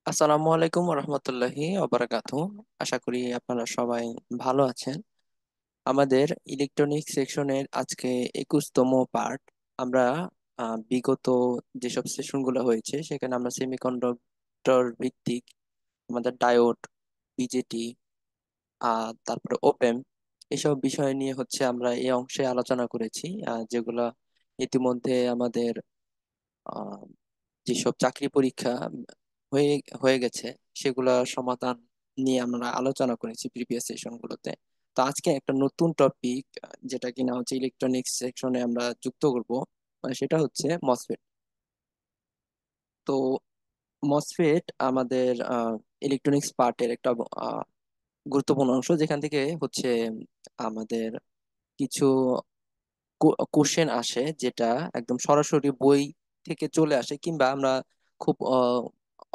আসসালামু আলাইকুম রহমতুল্লাহি ওবারাকাতু। আশা করি আপনারা সবাই ভালো আছেন। আমাদের ইলেকট্রনিক সেকশনের আজকে 21তম পার্ট। আমরা বিগত যেসব সেশনগুলো হয়েছে সেখানে আমরা সেমিকন্ডাক্টর ভিত্তিক আমাদের ডায়োড, বিজেটি, তারপরে ওপেম, এসব বিষয় নিয়ে হচ্ছে আমরা এই অংশে আলোচনা করেছি, যেগুলা ইতিমধ্যে আমাদের আহ, যেসব চাকরি পরীক্ষা হয়ে হয়ে গেছে সেগুলা সমাধান নিয়ে আমরা আলোচনা করেছি প্রিভিয়াস সেশন গুলোতে। তো আজকে একটা নতুন টপিক যেটা কিনা হচ্ছে ইলেকট্রনিক্স সেকশনে আমরা যুক্ত করব, মানে সেটা হচ্ছে মসফেট। তো মসফেট আমাদের ইলেকট্রনিক্স পার্টের একটা আহ, গুরুত্বপূর্ণ অংশ, যেখান থেকে হচ্ছে আমাদের কিছু কোশ্চেন আসে যেটা একদম সরাসরি বই থেকে চলে আসে, কিংবা আমরা খুব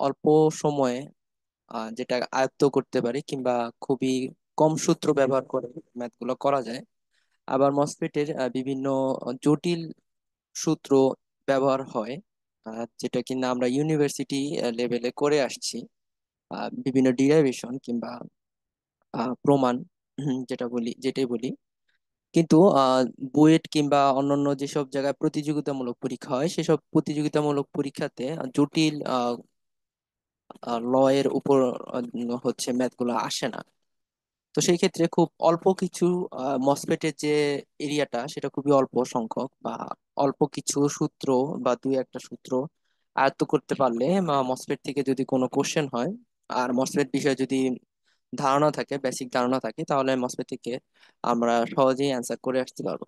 অল্প সময়ে যেটা আয়ত্ত করতে পারি, কিংবা খুবই কম সূত্র ব্যবহার করে ম্যাথ গুলো করা যায়। আবার মসফেটের বিভিন্ন জটিল সূত্র ব্যবহার হয়, যেটা কিনা আমরা ইউনিভার্সিটি লেভেলে করে আসছি। বিভিন্ন ডিরাইভেশন কিংবা প্রমাণ, যেটাই বলি। কিন্তু বুয়েট কিংবা অন্যান্য যেসব জায়গায় প্রতিযোগিতামূলক পরীক্ষা হয় সেসব প্রতিযোগিতামূলক পরীক্ষাতে জটিল ল এর উপর হচ্ছে ম্যাথ গুলো আসে না। তো সেই ক্ষেত্রে খুব অল্প কিছু মসফেটের যে এরিয়াটা সেটা খুবই অল্প সংখ্যক, বা অল্প কিছু সূত্র বা দুই একটা সূত্র আয়ত্ত করতে পারলে মসফেট থেকে যদি কোনো কোশ্চেন হয়, আর মসফেট বিষয়ে যদি ধারণা থাকে, বেসিক ধারণা থাকে, তাহলে মসফেট থেকে আমরা সহজেই অ্যান্সার করে আসতে পারবো।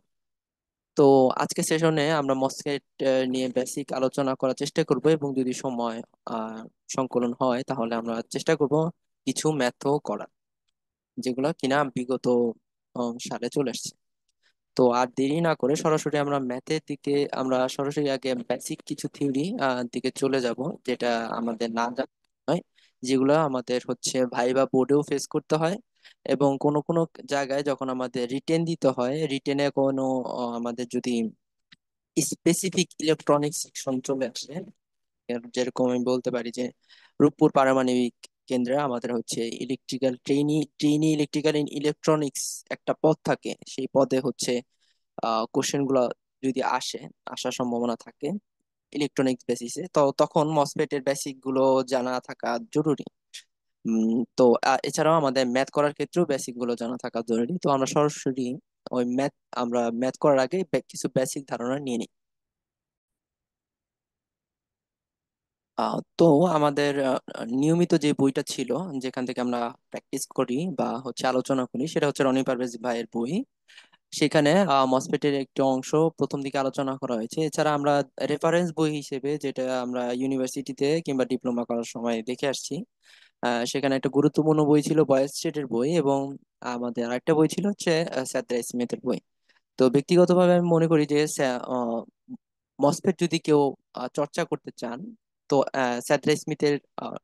তো আজকে সেশনে আমরা মসফেট নিয়ে বেসিক আলোচনা করার চেষ্টা করব, এবং যদি সময় সংকলন হয় তাহলে আমরা চেষ্টা করব কিছু ম্যাথও করার, যেগুলো কিনা বিগত সালে চলে আসছে। তো আর দেরি না করে সরাসরি আমরা ম্যাথের দিকে, আমরা সরাসরি আগে বেসিক কিছু থিওরি দিকে চলে যাব, যেটা আমাদের না জানা হয়, যেগুলো আমাদের হচ্ছে ভাইবা বোর্ডেও ফেস করতে হয়। এবং কোনো কোনো জায়গায় যখন আমাদের রিটেন দিতে হয়, রিটেনে কোনো আমাদের যদি স্পেসিফিক ইলেকট্রনিক সেকশন চলে আসে, যেরকম আমি বলতে পারি যে রূপপুর পারমাণবিক কেন্দ্রে আমাদের হচ্ছে electrical trainee electrical in electronics একটা পদ থাকে, সেই পদে হচ্ছে কোশ্চেন গুলো যদি আসার সম্ভাবনা থাকে ইলেকট্রনিক্স বেসিসে, তো তখন মসফেটের বেসিক গুলো জানা থাকা জরুরি। তো এছাড়াও আমাদের ম্যাথ করার ক্ষেত্রেও বেসিক গুলো জানা থাকা জরুরি। তো আমরা সরাসরি ওই ম্যাথ আমরা ম্যাথ করার আগে কিছু বেসিক ধারণা নিয়ে নিই। তো আমাদের নিয়মিত যে বইটা ছিল, যেখান থেকে আমরা প্র্যাকটিস করি বা হচ্ছে আলোচনা করি, সেটা হচ্ছে রনি পারভেজ ভাইয়ের বই। সেখানে মসফেটের একটি অংশ প্রথম দিকে আলোচনা করা হয়েছে। এছাড়া আমরা রেফারেন্স বই হিসেবে, যেটা আমরা ইউনিভার্সিটিতে কিংবা ডিপ্লোমা করার সময় দেখে আসছি, সেখানে একটা গুরুত্বপূর্ণ বই ছিল বয়েজ স্টেটের বই, এবং আমাদের আরেকটা বই ছিল হচ্ছে স্যার স্মিথের বই। তো ব্যক্তিগতভাবে আমি মনে করি যে মসফেট যদি কেউ চর্চা করতে চান, তো স্যার স্মিথের আহ,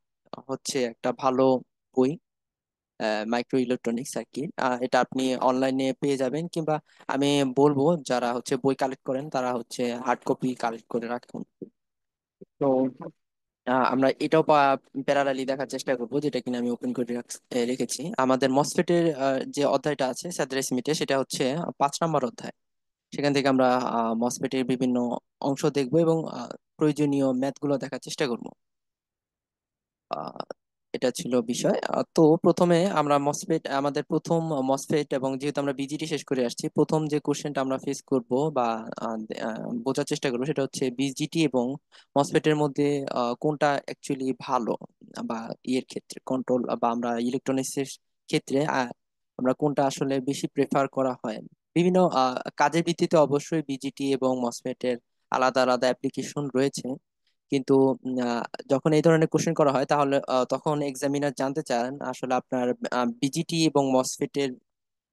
হচ্ছে একটা ভালো বই, মাইক্রো ইলেকট্রনিক সার্কিট। এটা আপনি অনলাইনে পেয়ে যাবেন, কিংবা আমি বলবো যারা হচ্ছে বই কালেক্ট করেন তারা হচ্ছে হার্ড কপি কালেক্ট করে রাখুন। তো আমরা এটাও প্যারালালি দেখার চেষ্টা করবো, যেটা কিনা আমি ওপেন করে রেখেছি। আমাদের মসফেটের যে অধ্যায়টা আছে স্যার স্মিথে, সেটা হচ্ছে 5 নম্বর অধ্যায়। সেখান থেকে আমরা মসফেটের বিভিন্ন অংশ দেখবো, এবং প্রয়োজনীয় ম্যাথ গুলো দেখার চেষ্টা করবো। আহ, এটা ছিল বিষয়। তো প্রথমে আমরা মসফেট, আমাদের প্রথম মসফেট, এবং যেহেতু আমরা বিজিটি শেষ করে আসছি, প্রথম যে কোশ্চেনটা আমরা ফেস করব বা বোঝার চেষ্টা করবো, সেটা হচ্ছে বিজিটি এবং মসফেটের মধ্যে কোনটা অ্যাকচুয়ালি ভালো, বা ইয়ের ক্ষেত্রে কন্ট্রোল বা আমরা ইলেকট্রনিক্স এর ক্ষেত্রে আমরা কোনটা আসলে বেশি প্রেফার করা হয়। বিভিন্ন কাজের ভিত্তিতে অবশ্যই বিজিটি এবং মসফেটের আলাদা আলাদা অ্যাপ্লিকেশন রয়েছে। কিন্তু যখন এই ধরনের কোশ্চেন করা হয়, তাহলে তখন এক্সামিনার জানতে চান আসলে আপনার বিজিটি এবং মসফেটের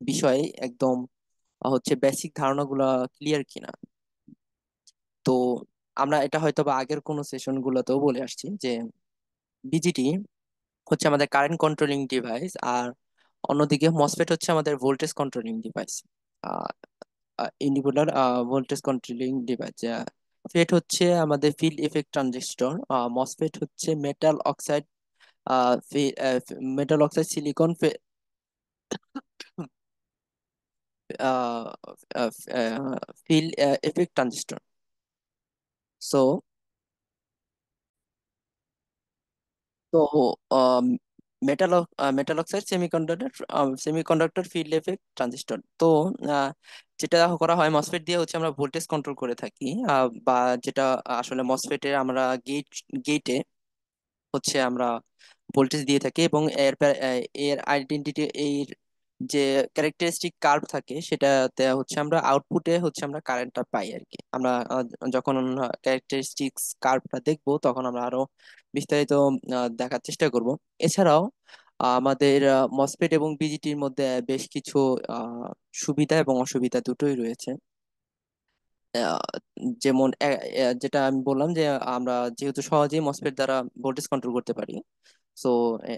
বিষয়ে একদম হচ্ছে বেসিক ধারণাগুলো ক্লিয়ার কিনা। তো আমরা এটা হয়তো বা আগের কোনো সেশন গুলোতেও বলে আসছি যে বিজিটি হচ্ছে আমাদের কারেন্ট কন্ট্রোলিং ডিভাইস, আর অন্যদিকে মসফেট হচ্ছে আমাদের voltage controlling device, individual voltage controlling device. FET হচ্ছে আমাদের ফিল্ড ইফেক্ট ট্রানজিস্টর, মসফেট হচ্ছে metal oxide metal oxide silicon field effect transistor. So তো metal metal oxide semiconductor field effect transistor. তো আহ, যেটা করা হয় মসফেট দিয়ে হচ্ছে আমরা ভোল্টেজ কন্ট্রোল করে থাকি, বা যেটা আসলে মসফেটের আমরা গেটে হচ্ছে আমরা ভোল্টেজ দিয়ে থাকি, এবং এর আইডেন্টিটি, এর যে ক্যারেক্টারিস্টিক কার্ভ থাকে সেটাতে হচ্ছে আমরা আউটপুটে হচ্ছে আমরা কারেন্টটা পাই আর কি। আমরা যখন ক্যারেক্টারিস্টিক্স কার্ভটা দেখবো তখন আমরা আরো বিস্তারিত দেখার চেষ্টা করব। এছাড়াও আমাদের মসফেট এবং বিজিটির মধ্যে বেশ কিছু আহ, সুবিধা এবং অসুবিধা দুটোই রয়েছে। আহ, যেমন যেটা আমি বললাম যে আমরা যেহেতু সহজেই মসফেট দ্বারা ভোল্টেজ কন্ট্রোল করতে পারি। সো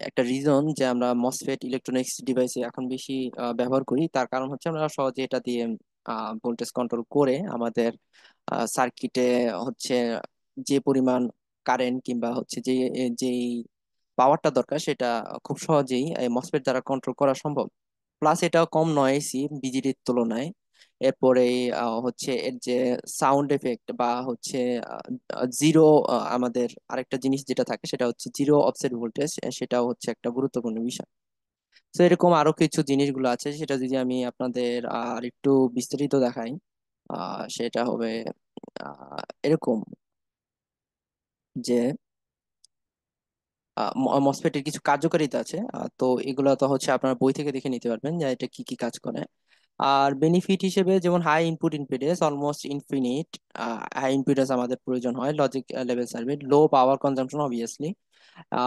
একটা রিজন যে আমরা মসফেট ইলেকট্রনিক্স ডিভাইসে এখন বেশি ব্যবহার করি, তার কারণ হচ্ছে আমরা সহজে এটা দিয়ে ভোল্টেজ কন্ট্রোল করে আমাদের সার্কিটে হচ্ছে যে পরিমাণ কারেন্ট কিংবা হচ্ছে যেই পাওয়ারটা দরকার সেটা খুব সহজেই এই মসফেট দ্বারা কন্ট্রোল করা সম্ভব। প্লাস এটাও কম নয়েসি বিজিরির তুলনায়। এরপরে হচ্ছে এর যে সাউন্ড এফেক্ট বা হচ্ছে জিরো, আমাদের আরেকটা জিনিস যেটা থাকে সেটা হচ্ছে জিরো অফসেট ভোল্টেজ, সেটাও হচ্ছে একটা গুরুত্বপূর্ণ বিষয়। তো এরকম আরো কিছু জিনিসগুলো আছে, সেটা যদি আমি আপনাদের আর একটু বিস্তারিত দেখাই সেটা হবে এরকম যে মসফেটের কিছু কার্যকারিতা আছে। তো এগুলো তো হচ্ছে আপনার বই থেকে দেখে নিতে পারবেন যে এটা কি কি কাজ করে। আর বেনিফিট হিসেবে যেমন high input impedance almost infinite, high impedance আমাদের প্রয়োজন হয়, logic level circuit, low power consumption obviously.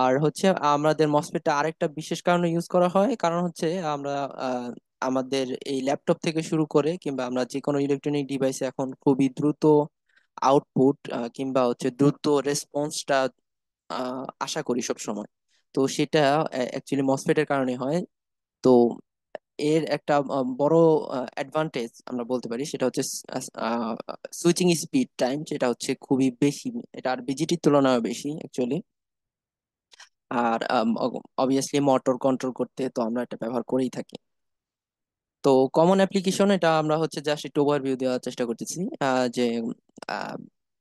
আর হচ্ছে আমাদের মসফেটটা আরেকটা বিশেষ কারণে ইউজ করা হয়, কারণ হচ্ছে আমরা আহ, আমাদের এই ল্যাপটপ থেকে শুরু করে কিংবা আমরা যে কোনো ইলেকট্রনিক ডিভাইসে এখন খুবই দ্রুত আউটপুট কিংবা হচ্ছে দ্রুত রেসপন্সটা আশা করি সব সময়। তো সেটা অ্যাকচুয়ালি মসফেটের কারণে হয়। তো এর একটা বড় অ্যাডভান্টেজ আমরা বলতে পারি, সেটা হচ্ছে সুইচিং স্পিড টাইম, যেটা হচ্ছে খুবই বেশি, এটা আর বিজিটির তুলনায় বেশি অ্যাকচুয়ালি। আর অবভিয়াসলি মোটর কন্ট্রোল করতে তো আমরা এটা ব্যবহার করেই থাকি। তো কমন অ্যাপ্লিকেশন এটা আমরা হচ্ছে জাস্ট একটু ওভারভিউ দেওয়ার চেষ্টা করতেছি, যে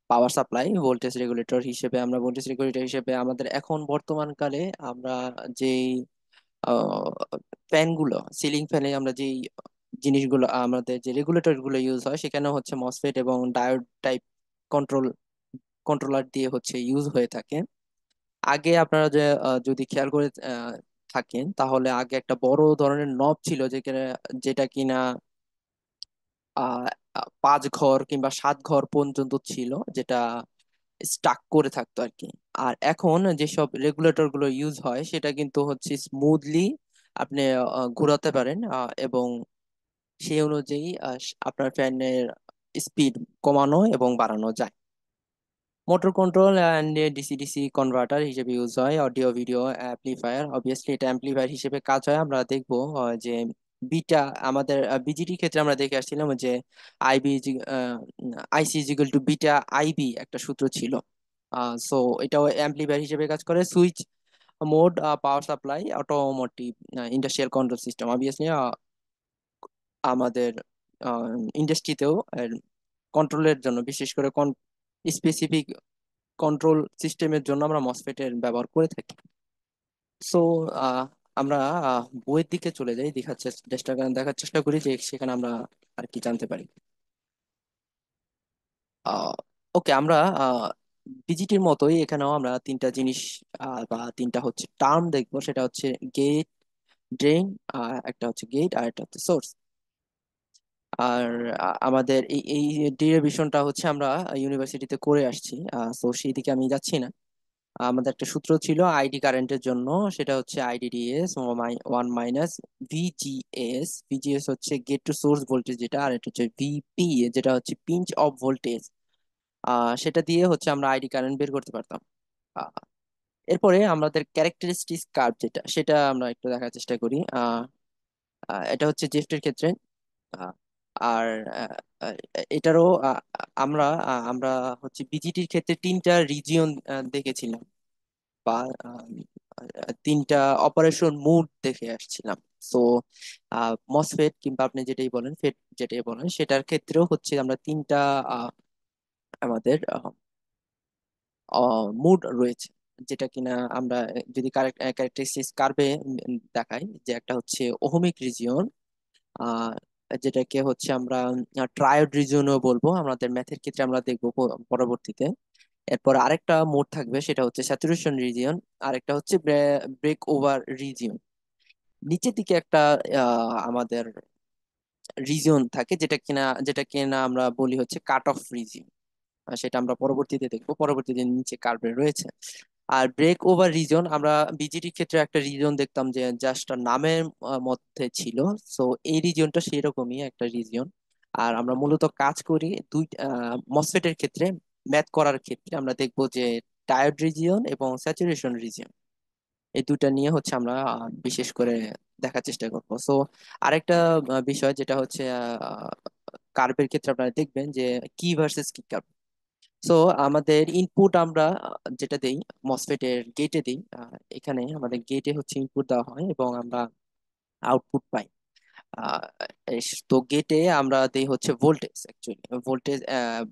পাওয়ার সাপ্লাই ভোল্টেজ রেগুলেটর হিসেবে, আমরা ভোল্টেজ রেগুলেটর হিসেবে আমাদের এখন বর্তমানকালে আমরা যেই ফ্যানগুলো, সিলিং ফ্যানে আমরা যেই জিনিসগুলো, আমাদের যে রেগুলেটর গুলো ইউজ হয় সেখানে হচ্ছে মসফেট এবং ডায়োড টাইপ কন্ট্রোল কন্ট্রোলার দিয়ে হচ্ছে ইউজ হয়ে থাকে। আগে আপনারা যে যদি খেয়াল করে থাকেন তাহলে আগে একটা বড় ধরনের নব ছিল, যেখানে যেটা কিনা আহ 5 ঘর কিংবা 7 ঘর পর্যন্ত ছিল, যেটা স্টাক করে থাকতো আর কি। আর এখন যেসব রেগুলেটর গুলো ইউজ হয় সেটা কিন্তু হচ্ছে স্মুথলি আপনি ঘোরাতে পারেন, এবং সেই অনুযায়ী আপনার ফ্যানের স্পিড কমানো এবং বাড়ানো যায়। Motor control and DC DC converter হিসেবে ইউজ হয়, অডিও ভিডিও অ্যাম্পলিফায়ার, অবভিয়াসলি এটা অ্যাম্পলিফায়ার হিসেবে কাজ হয়। আমরা দেখবো যে বিটা, আমাদের বিজিটির ক্ষেত্রে আমরা দেখে আসছিলাম যে আইবি আইসি ইজিক্যাল টু বিটা আইবি একটা সূত্র ছিল। সো এটাও অ্যাম্পলিফায়ার হিসেবে কাজ করে। Switch mode, power supply, automotive, industrial control system, obviously আমাদের ইন্ডাস্ট্রিতেও কন্ট্রোলের জন্য, বিশেষ করে স্পেসিফিক কন্ট্রোল সিস্টেমের জন্য আমরা মসফেটের ব্যবহার করে থাকি। সো আমরা বইয়ের দিকে চলে যাই, দেখার চেষ্টা করি যে সেখানে আমরা আর কি জানতে পারি। ওকে, আমরা বিজিটির মতোই এখানেও আমরা তিনটা জিনিস বা তিনটা হচ্ছে টার্ম দেখবো, সেটা হচ্ছে গেট, ড্রেন, একটা হচ্ছে গেট আর একটা হচ্ছে সোর্স। আর আমাদের এই এই ডেরিভেশনটা হচ্ছে আমরা ইউনিভার্সিটিতে করে আসছি, তো সেই দিকে আমি যাচ্ছি না। আমাদের একটা সূত্র ছিল আইডি কারেন্টের জন্য, সেটা হচ্ছে আইডিডিএস 1 - ভিজিএস। ভিজিএস হচ্ছে গেট টু সোর্স ভোল্টেজ যেটা, আর এটা হচ্ছে ভিপি যেটা হচ্ছে পিঞ্চ অফ ভোল্টেজ। সেটা দিয়ে হচ্ছে আমরা আইডি কারেন্ট বের করতে পারতাম। আহ, এরপরে আমাদের ক্যারেক্টারিস্টিক কার্ভ যেটা, সেটা আমরা একটু দেখার চেষ্টা করি। এটা হচ্ছে জেফটের ক্ষেত্রে। আহ, আর আহ, আহ, এটারও আমরা হচ্ছে বিজিটির ক্ষেত্রে তিনটা রিজিয়ন দেখেছিলাম, বা তিনটা অপারেশন মুড দেখে আসছিলাম। তো মসফেট কিংবা আপনি যেটাই বলেন, ফেট যেটাই বলেন, সেটার ক্ষেত্রেও হচ্ছে আমরা তিনটা আমাদের মুড রয়েছে, যেটা কিনা আমরা যদি ক্যারেক্টারিস্টিক্স কার্ভে দেখাই, যে একটা হচ্ছে ওহমিক রিজিয়ন, আহ যেটাকে হচ্ছে আমরা ট্রায়োড রিজিয়নও বলবো, আমাদের ম্যাথের ক্ষেত্রে আমরা দেখবো পরবর্তীতে। এরপর আরেকটা মোড থাকবে, সেটা হচ্ছে স্যাচুরেশন রিজিয়ন। আরেকটা হচ্ছে ব্রেক ওভার রিজিয়ন। নিচের দিকে একটা আমাদের রিজিয়ন থাকে, যেটা কিনা আমরা বলি হচ্ছে কাট অফ রিজিয়ন। সেটা আমরা পরবর্তীতে দেখবো, পরবর্তীতে নিচে কার্ভে রয়েছে। আর ব্রেক ওভার রিজন আমরা বিজিটির ক্ষেত্রে একটা রিজন দেখতাম যে জাস্ট নামের মধ্যে ছিল। সো এই রিজিয়নটা সেরকমই একটা রিজিয়ন। আর আমরা মূলত কাজ করি দুই মসফেটের ক্ষেত্রে, ম্যাথ করার ক্ষেত্রে আমরা দেখবো যে টায়ার্ড রিজিয়ন এবং স্যাচুরেশন রিজিয়ন, এই দুইটা নিয়ে হচ্ছে আমরা বিশেষ করে দেখার চেষ্টা করবো। সো আরেকটা বিষয় যেটা হচ্ছে কার্ভের ক্ষেত্রে আপনারা দেখবেন যে কি ভার্সেস কি। সো আমাদের ইনপুট আমরা যেটা দেই মসফেটের গেটে দিই, এখানে আমাদের গেটে হচ্ছে ইনপুট দেওয়া হয় এবং আমরা আউটপুট পাই। আহ, তো গেটে আমরা দেই হচ্ছে ভোল্টেজ, অ্যাকচুয়ালি ভোল্টেজ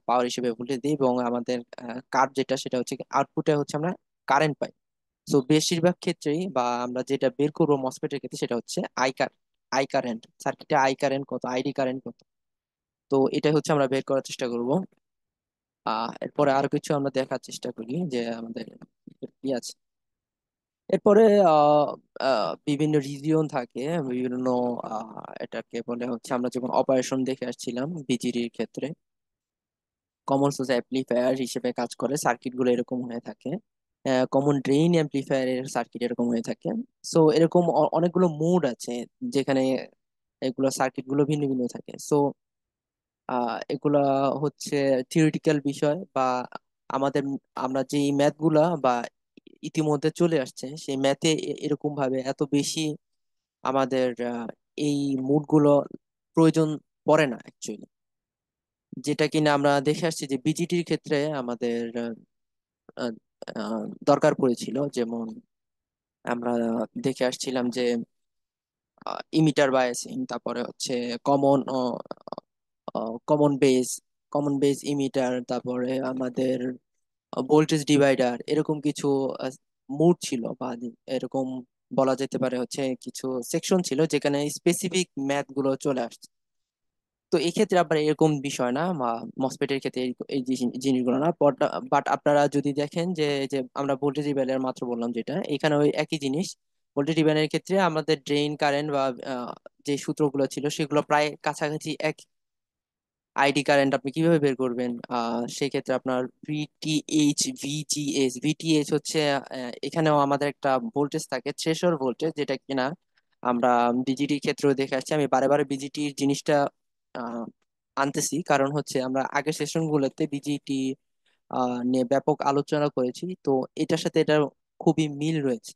পাওয়ার হিসেবে ভোল্টেজ দিই, এবং আমাদের কার্ভ যেটা সেটা হচ্ছে আউটপুটে হচ্ছে আমরা কারেন্ট পাই। তো বেশিরভাগ ক্ষেত্রেই বা আমরা যেটা বের করবো মসফেটের ক্ষেত্রে সেটা হচ্ছে আই কারেন্ট, সার্কিটে আই কারেন্ট কত, আইডি কারেন্ট কত। তো এটাই হচ্ছে আমরা বের করার চেষ্টা করব। এরপরে আরো কিছু আমরা দেখার চেষ্টা করি যে আমাদের কি আছে। এরপরে আহ বিভিন্ন রিজিয়ন থাকে, বিভিন্ন এটাকে বলে হচ্ছে, আমরা যখন অপারেশন দেখে আসছিলাম বিজিরির ক্ষেত্রে, কমন সোর্স অ্যাম্পলিফায়ার হিসেবে কাজ করে সার্কিট গুলো এরকম হয়ে থাকে। কমন ড্রেইন অ্যাম্পলিফায়ারের সার্কিট এরকম হয়ে থাকে। সো এরকম অনেকগুলো মোড আছে যেখানে এগুলো সার্কিট গুলো ভিন্ন ভিন্ন থাকে। সো এগুলা হচ্ছে থিওরিটিক্যাল বিষয়, বা আমাদের আমরা যে ম্যাথ গুলা বা ইতিমধ্যে চলে আসছে সেই ম্যাথে এরকম ভাবে এত বেশি আমাদের এই মুড গুলো প্রয়োজন পড়ে না অ্যাকচুয়ালি। যেটা কিনা আমরা দেখে আসছি যে বিজিটির ক্ষেত্রে আমাদের আহ, দরকার পড়েছিল। যেমন আমরা দেখে আসছিলাম যে ইমিটার বায়াসিং, তারপরে হচ্ছে common common base common base emitter, তারপরে আমাদের ভোল্টেজ ডিভাইডার, এরকম কিছু মুড ছিল, বা এরকম বলা যেতে পারে হচ্ছে কিছু সেকশন ছিল যেখানে স্পেসিফিক ম্যাথ গুলো চলে আসছে। তো এই ক্ষেত্রে আবার এরকম বিষয় না, মসফেটের ক্ষেত্রে এই জিনিসগুলো না। বাট আপনারা যদি দেখেন যে যে আমরা ভোল্টেজ ডিভাইডার মাত্র বললাম, যেটা এখানে ওই একই জিনিস। ভোল্টেজ ডিভাইডারের ক্ষেত্রে আমাদের ড্রেইন কারেন্ট বা যে সূত্রগুলো ছিল সেগুলো প্রায় কাছাকাছি এক। আইডি কারেন্ট আপনি কিভাবে বের করবেন? সেক্ষেত্রে আপনার ভিটিএইচ হচ্ছে এখানেও আমাদের একটা ভোল্টেজ থাকে, থ্রেশহোল্ড ভোল্টেজ, যেটা কিনা আমরা বিজিটির ক্ষেত্রেও দেখে আসছি। আমি বারে বারে বিজিটির জিনিসটা আহ, আনতেছি, কারণ হচ্ছে আমরা আগের সেশন গুলোতে বিজিটি নিয়ে ব্যাপক আলোচনা করেছি। তো এটার সাথে এটা খুবই মিল রয়েছে।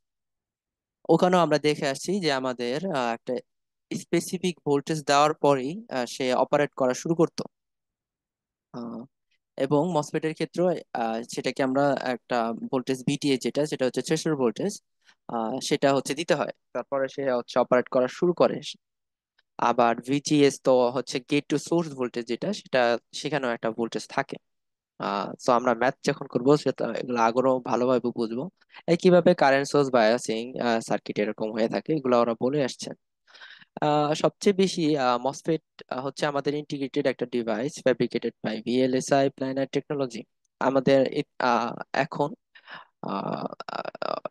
ওখানেও আমরা দেখে আসছি যে আমাদের একটা স্পেসিফিক ভোল্টেজ দেওয়ার পরেই সে অপারেট করা শুরু করতো। আহ, এবং মসফেটের ক্ষেত্রে সেটাকে আমরা একটা ভোল্টেজ ভিটিএ, যেটা সেটা হচ্ছে থ্রেশহোল্ড ভোল্টেজ, সেটা হচ্ছে দিতে হয়, তারপরে সে হচ্ছে অপারেট করা শুরু করে। আবার ভিজিএস তো হচ্ছে গেট টু সোর্স ভোল্টেজ, যেটা সেটা সেখানেও একটা ভোল্টেজ থাকে। তো আমরা ম্যাথ যখন করবো সেটা এগুলো আগ্রহ ভালোভাবে বুঝবো। কিভাবে কারেন্ট সোর্স বায়াসিং সার্কিট এরকম হয়ে থাকে, এগুলো ওরা বলে আসছে। সবচেয়ে বেশি মসফেট হচ্ছে আমাদের ইন্টিগ্রেটেড একটা device fabricated by VLSI planar technology. আমাদের এখন আহ,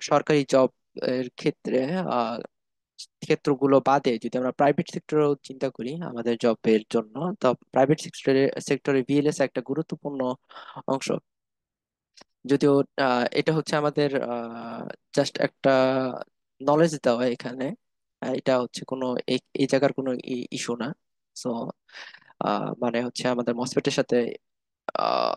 সরকারি জব এর ক্ষেত্রে আহ, ক্ষেত্রগুলো বাদে যদি আমরা প্রাইভেট সেক্টরেও চিন্তা করি আমাদের জবের জন্য, তো প্রাইভেট সেক্টরে ভিএলএস একটা গুরুত্বপূর্ণ অংশ। যদিও এটা হচ্ছে আমাদের জাস্ট একটা নলেজ দেওয়া এখানে। এটা হচ্ছে কোনো এই জায়গার কোনো ইস্যু না। সো মানে হচ্ছে আমাদের মসফেটের সাথে আহ,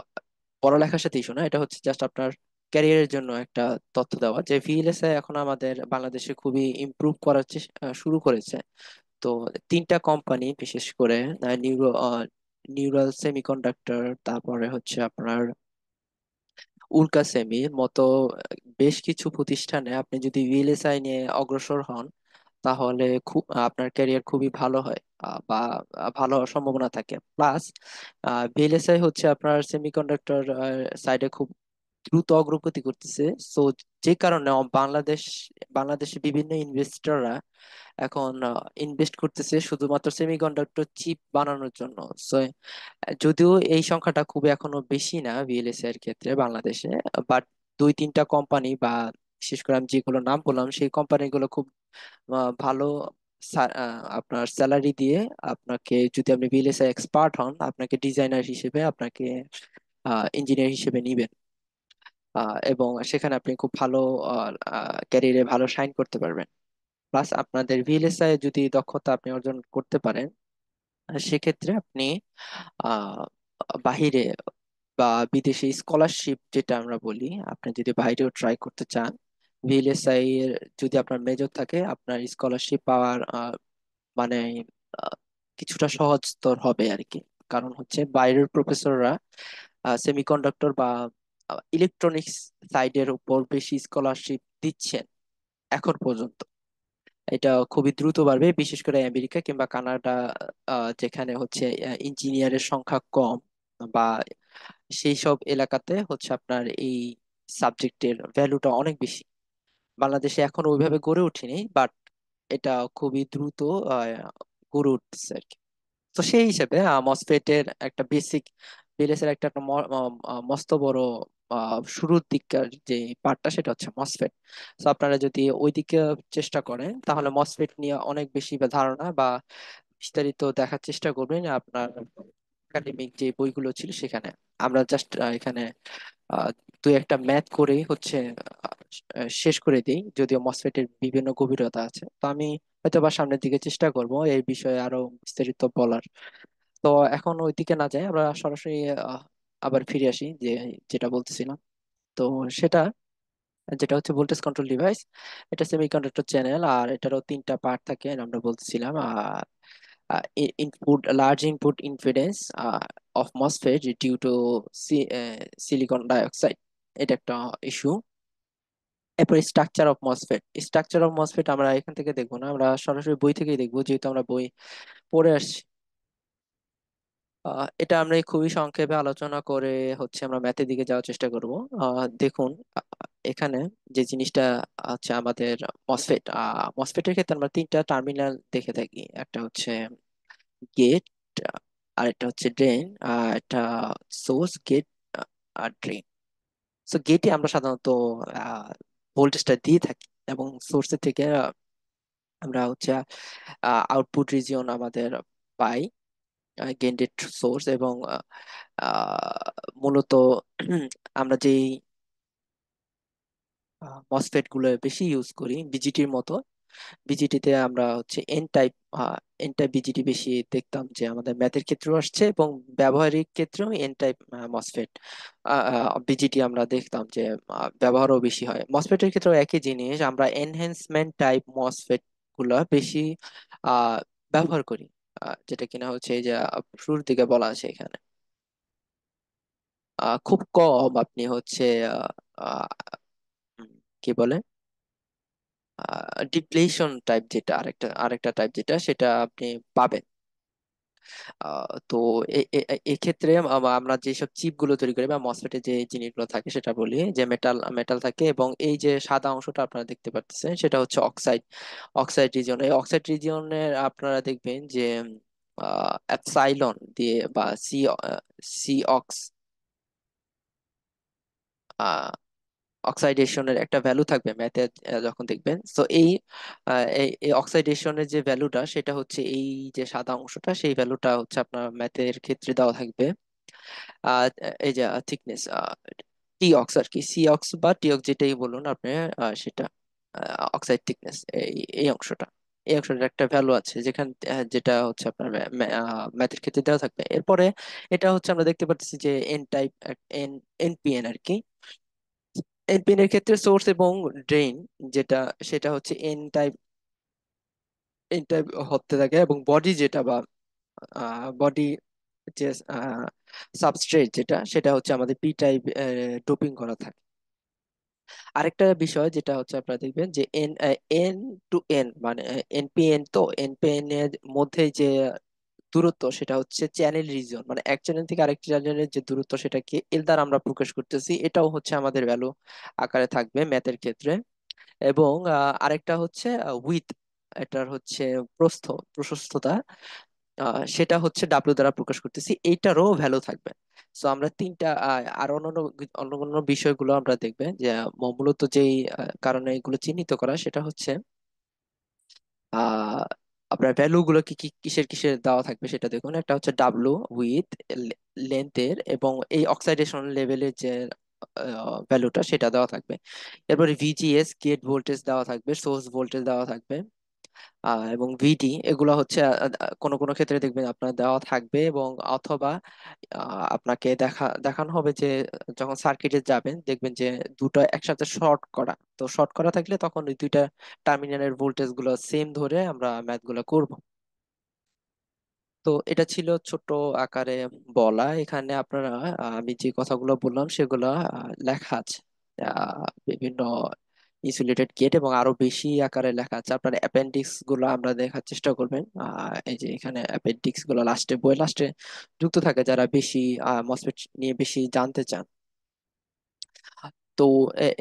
পড়ালেখার সাথে ইস্যু না, এটা হচ্ছে জাস্ট আপনার ক্যারিয়ারের জন্য একটা তথ্য দেওয়া যে ভিএলএসআই এখন আমাদের বাংলাদেশে খুবই ইমপ্রুভ করার শুরু করেছে। তো তিনটা কোম্পানি বিশেষ করে নিউরাল সেমিকন্ডাক্টর, তারপরে হচ্ছে আপনার উল্কা সেমির মতো বেশ কিছু প্রতিষ্ঠানে আপনি যদি ভিএলএসআই নিয়ে অগ্রসর হন, তাহলে খুব আপনার ক্যারিয়ার খুবই ভালো হয়, বা ভালো হওয়ার সম্ভাবনা থাকে। প্লাস ভিএলএসআই হচ্ছে আপনার সেমিকন্ডাক্টর সাইডে খুব দ্রুত অগ্রগতি করতেছে। সো যে কারণে বাংলাদেশে বিভিন্ন ইনভেস্টররা এখন ইনভেস্ট করতেছে শুধুমাত্র সেমিকন্ডাক্টর চিপ বানানোর জন্য। সো যদিও এই সংখ্যাটা খুব এখনো বেশি না ভিএলএসআই এর ক্ষেত্রে বাংলাদেশে, বাট দুই তিনটা কোম্পানি, বা বিশেষ করে আমি যেগুলো নাম বললাম সেই কোম্পানিগুলো খুব ভালো আপনার স্যালারি দিয়ে আপনাকে, যদি আপনি ভিএলএসআই এক্সপার্ট হন, আপনাকে ডিজাইনার হিসেবে, আপনাকে ইঞ্জিনিয়ার হিসেবে নিবেন। এবং সেখানে আপনি খুব ভালো ক্যারিয়ারে ভালো শাইন করতে পারবেন। প্লাস আপনাদের ভিএলএসআই যদি দক্ষতা আপনি অর্জন করতে পারেন, সেক্ষেত্রে আপনি আহ বাহিরে বা বিদেশি স্কলারশিপ যেটা আমরা বলি, আপনি যদি বাইরেও ট্রাই করতে চান, ভিএলএসআই এর যদি আপনার মেজর থাকে, আপনার স্কলারশিপ পাওয়ার মানে আহ, কিছুটা সহজতর হবে আর কি। কারণ হচ্ছে বাইরের প্রফেসররা সেমিকন্ডাক্টর বা ইলেকট্রনিক্স সাইডের উপর বেশি স্কলারশিপ দিচ্ছেন এখন পর্যন্ত। এটা খুবই দ্রুত বাড়বে, বিশেষ করে আমেরিকা কিংবা কানাডা, যেখানে হচ্ছে ইঞ্জিনিয়ারের সংখ্যা কম, বা সেই সব এলাকাতে হচ্ছে আপনার এই সাবজেক্টের ভ্যালুটা অনেক বেশি। বাংলাদেশে এখন ওইভাবে গড়ে ওঠেনি, বাট এটা খুবই দ্রুত গড়ে উঠতেছে আর কি। তো সেই হিসেবে মসফেটের একটা বেসিক, বিএলএস এর একটা মস্ত বড় শুরুর দিককার যে পার্টটা, সেটা হচ্ছে মসফেট। তো আপনারা যদি ওই দিকে চেষ্টা করেন, তাহলে মসফেট নিয়ে অনেক বেশি বা ধারণা বা বিস্তারিত দেখার চেষ্টা করবেন আপনার একাডেমিক যে বইগুলো ছিল সেখানে। আমরা জাস্ট এখানে আহ, দুই একটা ম্যাথ করেই হচ্ছে শেষ করে দিই, যদিও মসফেটের বিভিন্ন গভীরতা আছে। তো আমি হয়তো বা সামনের দিকে চেষ্টা করব এই বিষয়ে আরো বিস্তারিত বলার। তো এখন ওইদিকে না যাই, আমরা সরাসরি আহ, আবার ফিরে আসি যে যেটা বলতেছিলাম। তো সেটা যেটা হচ্ছে ভোল্টেজ কন্ট্রোল ডিভাইস, এটা সেমিকন্ডাক্টর চ্যানেল, আর এটারও তিনটা পার্ট থাকে আমরা বলতেছিলাম। Input large input impedance of MOSFET due to silicon dioxide, এটা একটা ইস্যু। এরপর structure of MOSFET, structure of MOSFET আমরা এখান থেকে দেখবো না, আমরা সরাসরি বই থেকেই দেখবো, যেহেতু আমরা বই পড়ে আসছি। এটা আমরা খুবই সংক্ষেপে আলোচনা করে হচ্ছে আমরা ম্যাথের দিকে যাওয়ার চেষ্টা করব। দেখুন, এখানে যে জিনিসটা আছে আমাদের মসফেট, মসফেটের ক্ষেত্রে আমরা তিনটা টার্মিনাল দেখে থাকি। একটা হচ্ছে গেট, আর একটা হচ্ছে ড্রেন, আর একটা সোর্স। গেট আর ড্রেন। সো গেটে আমরা সাধারণত ভোল্টেজটা দিয়ে থাকি, এবং সোর্সের থেকে আমরা হচ্ছে আউটপুট রিজিয়ন আমাদের পাই, গেটেড সোর্স। এবং মূলত আমরা যেই মসফেট গুলো বেশি ইউজ করি বিজিটির মতো, বিজিটিতে আমরা হচ্ছে এন টাইপ বিজিটি বেশি দেখতাম, যে আমাদের ম্যাথের ক্ষেত্রেও আসছে এবং ব্যবহারিক ক্ষেত্রেও এন টাইপ মসফেট বিজিটি আমরা দেখতাম যে ব্যবহারও বেশি হয়। মসফেটের ক্ষেত্রেও একই জিনিস, আমরা এনহ্যান্সমেন্ট টাইপ মসফেট গুলা বেশি আহ, ব্যবহার করি, যেটা কিনা হচ্ছে এই যে শুরুর দিকে বলা আছে এখানে। খুব কম আপনি হচ্ছে আহ, আহ, কি বলে ডিপ্লেশন টাইপ, যেটা আরেকটা আরেকটা টাইপ যেটা, সেটা আপনি পাবেন। তো এক্ষেত্রে আমরা যেসব চিপ গুলো তৈরি করি বা মসফেটে যে জিনিসগুলো থাকে, সেটা বলি যে মেটাল মেটাল থাকে, এবং এই যে সাদা অংশটা আপনারা দেখতে পাচ্ছেন সেটা হচ্ছে অক্সাইড। অক্সাইড রিজিয়ন, এই অক্সাইড রিজিয়নের আপনারা দেখবেন যে অ্যাপসাইলন দিয়ে বা সি অক্স অক্সাইডেশনের একটা ভ্যালু থাকবে ম্যাথে, যখন দেখবেন। তো এই অক্সাইডেশনের যে ভ্যালুটা, সেটা হচ্ছে এই যে সাদা অংশটা, সেই ভ্যালুটা হচ্ছে আপনার ম্যাথের ক্ষেত্রে দেওয়া থাকবে। আহ, এই যে থিকনেস, টি অক্স আর কি, সি অক্স বা টি অক্স যেটাই বলুন আপনি, সেটা অক্সাইড থিকনেস, এই অংশটা, এই অংশটার একটা ভ্যালু আছে, যেখানে যেটা হচ্ছে আপনার ম্যাথের ক্ষেত্রে দেওয়া থাকবে। এরপরে এটা হচ্ছে আমরা দেখতে পাচ্ছি যে এন টাইপ, এন এনপিএন আর কি। এনপিএন এর ক্ষেত্রে সোর্স এবং ড্রেন যেটা, সেটা হচ্ছে এন টাইপ হতে থাকে, এবং বডি যেটা বা বডি যে সাবস্ট্রেট যেটা, সেটা হচ্ছে আমাদের পি টাইপ ডোপিং করা থাকে। আরেকটা বিষয় যেটা হচ্ছে আপনারা দেখবেন যে এন টু এন মানে এনপিএন, তো এনপিএন এর মধ্যে যে দূরত্ব সেটা হচ্ছে চ্যানেল রিজন, মানে এক চ্যানেল থেকে আরেক চ্যানেলের যে দূরত্ব সেটাকে এল দ্বারা আমরা প্রকাশ করতেছি, এটাও হচ্ছে আমাদের ভ্যালু আকারে থাকবে ম্যাথের ক্ষেত্রে। এবং আরেকটা হচ্ছে উইথ, এটার হচ্ছে প্রস্থ, প্রশস্ততা, সেটা হচ্ছে ডাব্লিউ দ্বারা প্রকাশ করতেছি, এইটারও ভ্যালু থাকবে। সো আমরা তিনটা আর অন্যান্য অন্যান্য বিষয়গুলো আমরা দেখবে যে মূলত যেই কারণে এগুলো চিহ্নিত করা সেটা হচ্ছে আহ আপনার ভ্যালু গুলো কি কি কিসের কিসের দেওয়া থাকবে সেটা দেখুন। একটা হচ্ছে ডাব্লু উইথ লেন্থের এবং এই অক্সাইডেশন লেভেলের যে ভ্যালুটা সেটা দেওয়া থাকবে। এরপরে ভিজিএস গেট ভোল্টেজ দেওয়া থাকবে, সোর্স ভোল্টেজ দেওয়া থাকবে, এবং ভিডি এগুলো হচ্ছে কোনো কোনো ক্ষেত্রে দেখবেন আপনার দেওয়া থাকবে, এবং অথবা আপনাকে দেখানো হবে যে যখন সার্কিটে যাবেন দেখবেন যে দুটো একসাথে শর্ট করা, তো শর্ট করা থাকলে তখন ওই দুইটা টার্মিনালের ভোল্টেজ গুলো সেম ধরে আমরা ম্যাথ গুলো করব। তো এটা ছিল ছোট আকারে বলা। এখানে আপনারা আমি যে কথাগুলো বললাম সেগুলো লেখা আছে বিভিন্ন ইনসুলেটেড গেট, এবং আরো বেশি আকারে লেখা আছে। আপনার অ্যাপেন্ডিক্স গুলো আমরা দেখার চেষ্টা করবেন। এই যে এখানে অ্যাপেন্ডিক্স গুলো লাস্টে, বই লাস্টে যুক্ত থাকে যারা বেশি মসফেট নিয়ে বেশি জানতে চান। তো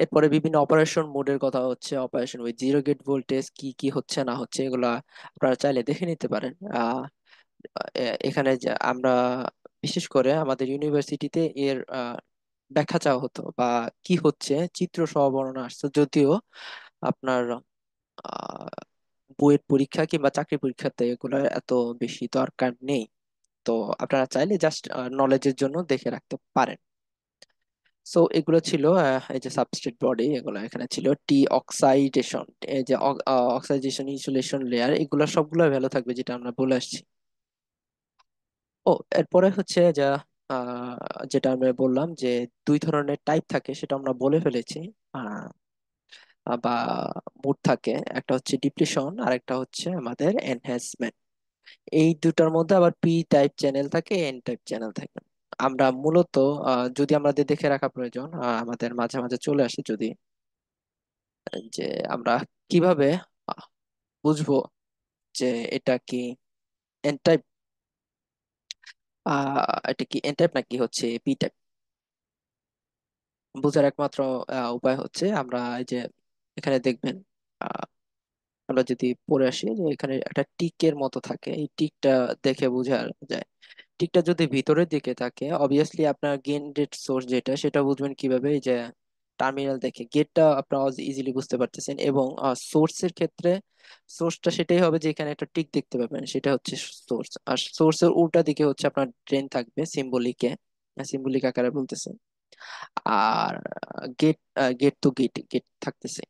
এরপরে বিভিন্ন অপারেশন মোডের কথা হচ্ছে, operation with zero gate voltage কি কি হচ্ছে না হচ্ছে এগুলা আপনারা চাইলে দেখে নিতে পারেন। এখানে যে আমরা বিশেষ করে আমাদের ইউনিভার্সিটিতে এর ব্যাখ্যা চাওয়া হতো বা কি হচ্ছে চিত্র সহ বর্ণনা আসছে, যদিও আপনার আহ, বইয়ের পরীক্ষা কিংবা চাকরি পরীক্ষাতে এগুলো এত বেশি দরকার নেই। তো আপনারা চাইলে জাস্ট নলেজের জন্য দেখে রাখতে পারেন। সো এগুলো ছিল এই যে সাবস্ট্রেট বডি, এগুলো এখানে ছিল টি অক্সাইডেশন, এই যে অক্সাইডেশন ইনসুলেশন লেয়ার, এগুলো সবগুলো ভ্যালু থাকবে যেটা আমরা বলে আসছি। ও এরপরে হচ্ছে যা যেটা আমরা বললাম যে দুই ধরনের টাইপ থাকে সেটা আমরা বলে ফেলেছি, আহ, বা মুড থাকে, একটা হচ্ছে ডিপ্লিশন আর একটা হচ্ছে আমাদের এনহ্যান্সমেন্ট। এই দুটার মধ্যে আবার পি টাইপ চ্যানেল থাকে, এন টাইপ চ্যানেল থাকে। আমরা মূলত যদি আমাদের দেখে রাখা প্রয়োজন, আমাদের মাঝে মাঝে চলে আসে যদি, যে আমরা কিভাবে আহ, বুঝবো যে এটা কি এন টাইপ, এটা কি এন টাইপ নাকি হচ্ছে পি টাইপ। বোঝার একমাত্র উপায় হচ্ছে আমরা এই যে এখানে দেখবেন, আহ, আমরা যদি পড়ে আসি যে এখানে একটা টিকের মতো থাকে, এই টিকটা দেখে বোঝা যায়। টিকটা যদি ভিতরের দিকে থাকে অবভিয়াসলি আপনার গেন গেট সোর্স যেটা সেটা বুঝবেন কিভাবে, এই যে টার্মিনাল দেখে গেটটা আপনারা ইজিলি বুঝতে পারতেছেন, এবং সোর্সের ক্ষেত্রে সোর্সটা সেটাই হবে যে এখানে একটা টিক দেখতে পাবেন সেটা হচ্ছে সোর্স, আর সোর্সের উল্টা দিকে হচ্ছে আপনার ড্রেন থাকবে সিম্বলিকে, সিম্বলিক আকারে বলতেছে। আর গেট গেট তো গেট গেট থাকতেছে।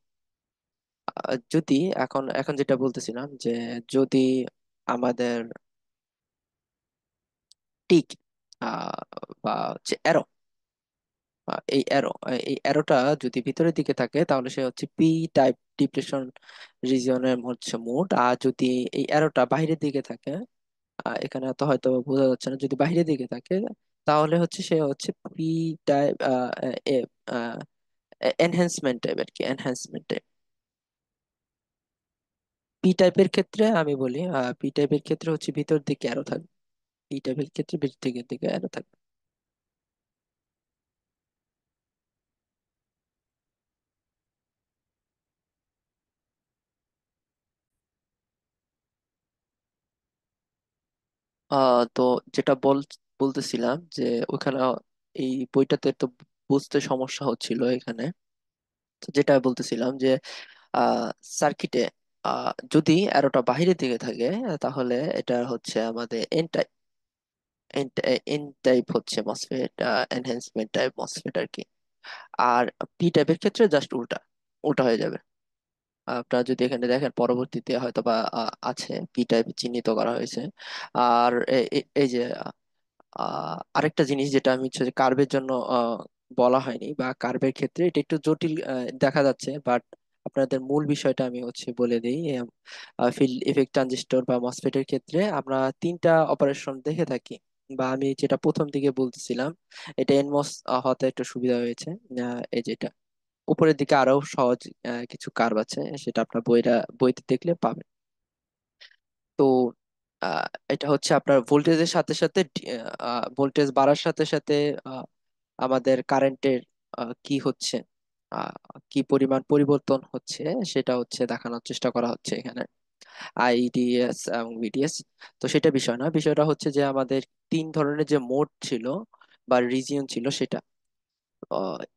যদি এখন এখন যেটা বলতেছিলাম যে যদি আমাদের টিক আহ, বা হচ্ছে অ্যারো, এই অ্যারো, এই অ্যারোটা যদি ভিতরের দিকে থাকে তাহলে সে হচ্ছে পি টাইপ ডিপ্রেশন রিজিয়নের হচ্ছে মোড। আর যদি এই অ্যারোটা বাইরের দিকে থাকে, এখানে তো হয়তো বোঝা যাচ্ছে না, যদি বাইরের দিকে থাকে তাহলে হচ্ছে সে হচ্ছে পি টাইপ এনহ্যান্সমেন্ট টাইপ আর কি, এনহ্যান্সমেন্ট টাইপ। পি টাইপের ক্ষেত্রে আমি বলি, পি টাইপের ক্ষেত্রে হচ্ছে ভিতর দিকে অ্যারো থাকবে, পি টাইপের ক্ষেত্রে ভিতর দিকে দিকে অ্যারো থাকবে। তো যেটা বলতেছিলাম যে ওখানে এই বইটাতে তো বুঝতে সমস্যা হচ্ছিল এখানে। তো যেটা বলতেছিলাম যে সার্কিটে যদি অ্যারোটা বাইরের দিকে থাকে তাহলে এটা হচ্ছে আমাদের এন টাইপ, এন টাইপ হচ্ছে মসফেট, এনহ্যান্সমেন্ট টাইপ মসফেট আর কি। আর পি টাইপের ক্ষেত্রে জাস্ট উল্টা, উল্টা হয়ে যাবে। আপনারা যদি এখানে দেখেন পরবর্তীতে হয়তো বা আছে পি টাইপ চিহ্নিত করা হয়েছে। আর এই যে আরেকটা জিনিস যেটা আমি হচ্ছে কার্ভের জন্য বলা হয়নি, বা কার্ভের ক্ষেত্রে এটা একটু জটিল দেখা যাচ্ছে, বাট আপনাদের মূল বিষয়টা আমি হচ্ছে বলে দিই। ফিল্ড ইফেক্ট ট্রানজিস্টর বা মসফেটের ক্ষেত্রে আমরা তিনটা অপারেশন দেখে থাকি, বা আমি যেটা প্রথম দিকে বলতেছিলাম এটা এনমস হতে একটু সুবিধা হয়েছে, এই যেটা উপরের দিকে আরো সহজ কিছু কার্ভ আছে, সেটা আপনার বইতে দেখলে পাবেন। তো আহ, এটা হচ্ছে আপনার ভোল্টেজের সাথে সাথে ভোল্টেজ বাড়ার সাথে সাথে আহ, আমাদের কারেন্টের কি হচ্ছে, আহ, কি পরিমাণ পরিবর্তন হচ্ছে সেটা হচ্ছে দেখানোর চেষ্টা করা হচ্ছে এখানে, আইডিএস এবং ভিডিএস। তো সেটা বিষয় না, বিষয়টা হচ্ছে যে আমাদের তিন ধরনের যে মোড ছিল বা রিজিয়ন ছিল সেটা,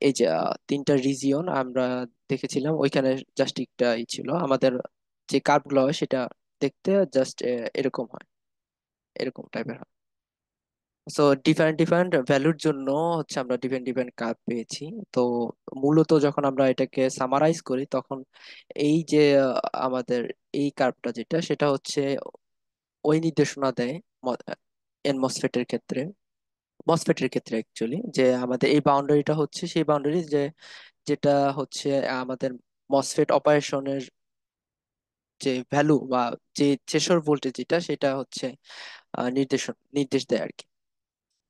এই যে তিনটা রিজিয়ন আমরা দেখেছিলাম ওইখানে। জাস্ট একটা ছিল আমাদের যে কার্ভ গুলো হয় সেটা দেখতে জাস্ট এরকম হয়, এরকম টাইপের হয়। সো ডিফারেন্ট ডিফারেন্ট ভ্যালুর জন্য হচ্ছে আমরা ডিফারেন্ট ডিফারেন্ট কার্ভ পেয়েছি। তো মূলত যখন আমরা এটাকে সামারাইজ করি তখন এই যে আমাদের এই কার্ভটা যেটা সেটা হচ্ছে ওই নির্দেশনা দেয় এনমসফেটের ক্ষেত্রে, মসফেটের ক্ষেত্রে অ্যাকচুয়ালি, যে আমাদের এই বাউন্ডারিটা হচ্ছে সেই বাউন্ডারি যে যেটা হচ্ছে আমাদের মসফেট অপারেশনের যে ভ্যালু বা যে থ্রেশহোল্ড ভোল্টেজ যেটা সেটা হচ্ছে নির্দেশ দেয় আর কি।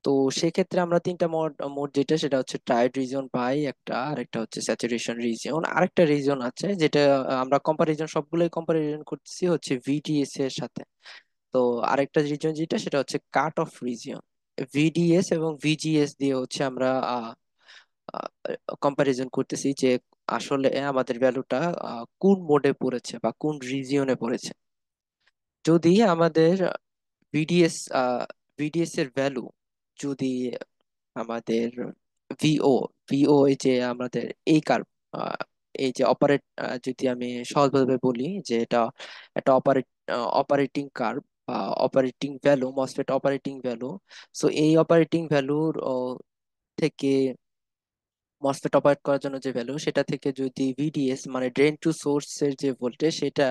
তো সেক্ষেত্রে আমরা তিনটা মোড মোড যেটা সেটা হচ্ছে ট্রায়োড রিজিয়ন পাই একটা, আরেকটা হচ্ছে স্যাচুরেশন রিজিয়ন, আরেকটা রিজিয়ন আছে যেটা আমরা কম্পারিজন সবগুলোই কম্পারিজন করতেছি হচ্ছে ভিডিএস এর সাথে। তো আরেকটা রিজিয়ন যেটা সেটা হচ্ছে কাট অফ রিজিয়ন। ভিডিএস এবং ভিজিএস দিয়ে হচ্ছে আমরা কম্পারিজন করতেছি যে আসলে আমাদের ভ্যালুটা কোন মোডে পড়েছে বা কোন রিজিয়নে পড়েছে। যদি আমাদের ভিডিএস ভিডিএস এর ভ্যালু যদি আমাদের ভিও ভিও এই যে আমাদের এই কার্ভ, এই যে যদি আমি সহজভাবে বলি যে এটা একটা অপারেটিং কার্ভ বা operating value, MOSFET operating value. So এই অপারেটিং ভ্যালুর থেকে মসফেট অপারেট করার জন্য যে ভ্যালু সেটা থেকে যদি ভিডিএস মানে ড্রেন টু সোর্স এর যে ভোল্টেজ সেটা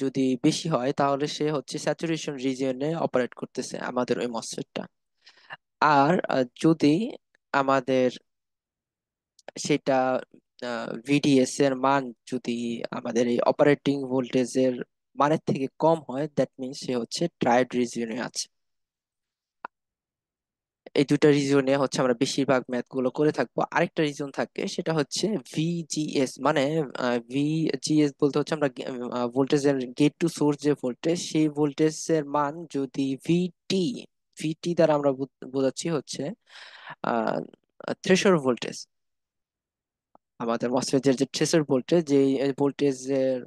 যদি বেশি হয় তাহলে সে হচ্ছে স্যাচুরেশন রিজিয়নে অপারেট করতেছে আমাদের ওই মসফেটটা। আর যদি আমাদের সেটা ভিডিএস এর মান যদি আমাদের এই অপারেটিং ভোল্টেজের মানের থেকে কম হয়, দ্যাট মিনস সে হচ্ছে ট্রায়োড রিজিয়নে আছে। এই দুটা রিজনে হচ্ছে আমরা বেশিরভাগ ম্যাথ গুলো করে থাকবো। আরেকটা রিজন থাকে সেটা হচ্ছে ভিজিএস, মানে ভিজিএস বলতে হচ্ছে আমরা ভোল্টেজের গেট টু সোর্স যে ভোল্টেজ সেই ভোল্টেজের মান যদি ভিটি, ভিটি দ্বারা আমরা বোঝাচ্ছি হচ্ছে থ্রেশহোল্ড ভোল্টেজ। আমাদের মসফেটের যে থ্রেশহোল্ড ভোল্টেজ, যে ভোল্টেজের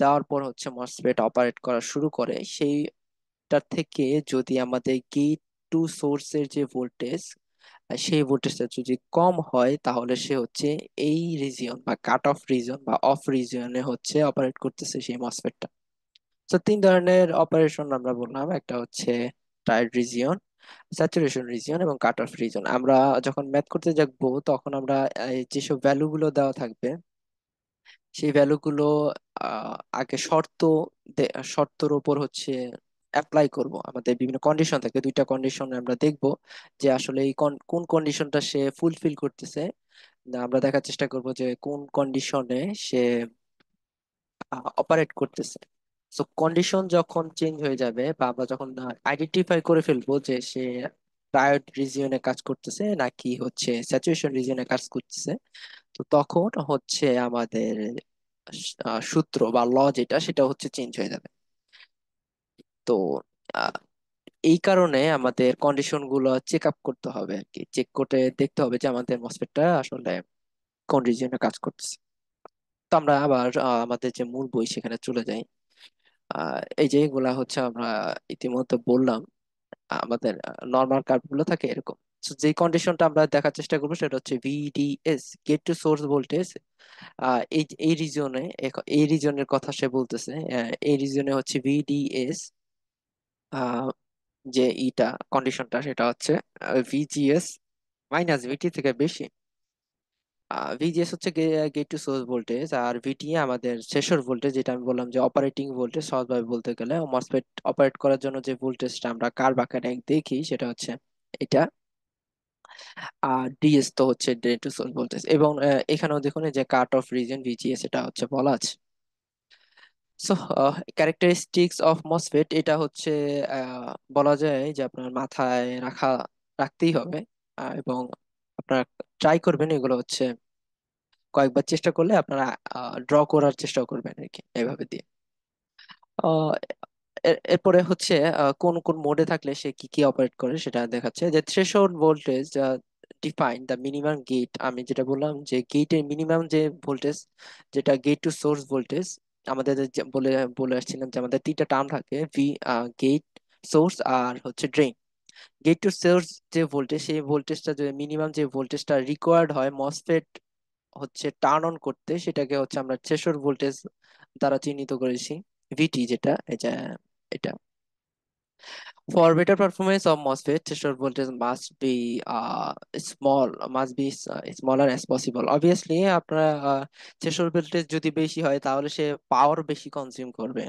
দেওয়ার পর হচ্ছে মসফেট অপারেট করা শুরু করে, সেইটার থেকে যদি আমাদের গেট টু সোর্সের যে ভোল্টেজ সেই ভোল্টেজটা যদি কম হয় তাহলে সে হচ্ছে এই রিজিয়ন বা কাট অফ রিজন বা অফ রিজিয়নে হচ্ছে অপারেট করতেছে সেই মসফেটটা। তো তিন ধরনের অপারেশন আমরা বললাম, একটা হচ্ছে ট্রায়োড রিজিয়ন, স্যাচুরেশন রিজিয়ন এবং কাট অফ রিজন। আমরা যখন ম্যাথ করতে যাবো তখন আমরা যেসব ভ্যালু গুলো দেওয়া থাকবে সেই ভ্যালুগুলো আগে শর্তর উপর হচ্ছে অ্যাপ্লাই করব। আমাদের বিভিন্ন কন্ডিশন থাকে, দুইটা কন্ডিশন আমরা দেখব যে আসলে এই কোন কন্ডিশনটা সে ফুলফিল করতেছে। আমরা দেখার চেষ্টা করব যে কোন কন্ডিশনে সে অপারেট করতেছে। সো কন্ডিশন যখন চেঞ্জ হয়ে যাবে বা আমরা যখন আইডেন্টিফাই করে ফেলবো যে সে ট্রায়োড রিজিয়নে কাজ করতেছে নাকি হচ্ছে স্যাচুরেশন রিজিয়নে কাজ করতেছে, তো তখন হচ্ছে আমাদের সূত্র বা ল যেটা সেটা হচ্ছে চেঞ্জ হয়ে যাবে। তো আহ, এই কারণে আমাদের কন্ডিশন গুলো চেক আপ করতে হবে আর কি, চেক করে দেখতে হবে যে আমাদের মসফেটটা আসলে কোন রিজিয়নে কাজ করতেছে। তো আমরা আবার আমাদের যে মূল বই সেখানে চলে যাই। এই যে এগুলা হচ্ছে আমরা ইতিমধ্যে বললাম, আমাদের নর্মাল কার্ভ গুলো থাকে এরকম। So, যে কন্ডিশনটা আমরা দেখার চেষ্টা করবো সেটা হচ্ছে VDS, gate to source voltage. এই রিজনের কথা সে বলতেছে, এই রিজনে হচ্ছে ভিডিএস যে ইটা কন্ডিশনটা সেটা হচ্ছে ভিজিএস মাইনাস ভিটি থেকে বেশি। ভিজিএস হচ্ছে গেট টু সোর্স ভোল্টেজ, আর ভিটি আমাদের শেষর ভোল্টেজ, যেটা আমি বললাম যে অপারেটিং ভোল্টেজ। সহজভাবে বলতে গেলে মসফেট অপারেট করার জন্য যে ভোল্টেজটা আমরা কার্ভ আকারে দেখি সেটা হচ্ছে এটা। আর ডিএস তো হচ্ছে ড্রেন টু সোর্স ভোল্টেজ। এবং এখানেও দেখুন এই যে কাট অফ রিজন ভিজিএস এটা হচ্ছে বলা আছে। সো ক্যারেক্টারিস্টিক্স অফ মসফেট এটা হচ্ছে বলা যায় যে আপনার মাথায় রাখতেই হবে। এবং আপনারা ট্রাই করবেন এগুলো হচ্ছে কয়েকবার চেষ্টা করলে আপনারা ড্র করার চেষ্টা করবেন আর কি, এইভাবে দিয়ে। আহ, এরপরে হচ্ছে কোন কোন মোডে থাকলে সে কি কি অপারেট করে সেটা দেখাচ্ছে। যে threshold voltage define the minimum gate, আমি যেটা বললাম যে গেটের মিনিমাম যে ভোল্টেজ, যেটা গেট টু সোর্স ভোল্টেজ। আমাদের যে বলে বলে আসছিলাম যে আমাদের তিনটা টার্ম থাকে, গেট, সোর্স আর হচ্ছে ড্রেন। গেট টু সোর্স যে ভোল্টেজ, সেই ভোল্টেজটা যে মিনিমাম যে ভোল্টেজটা রিকোয়ার্ড হয় মসফেট হচ্ছে টার্ন অন করতে, সেটাকে হচ্ছে আমরা থ্রেশহোল্ড ভোল্টেজ দ্বারা চিহ্নিত করেছি, ভিটি, যেটা এই যে এটা। For better performance of MOSFET, threshold voltage must be smaller as possible. Obviously, আপনারা threshold voltage যদি বেশি হয় তাহলে সে পাওয়ার বেশি কনজিউম করবে।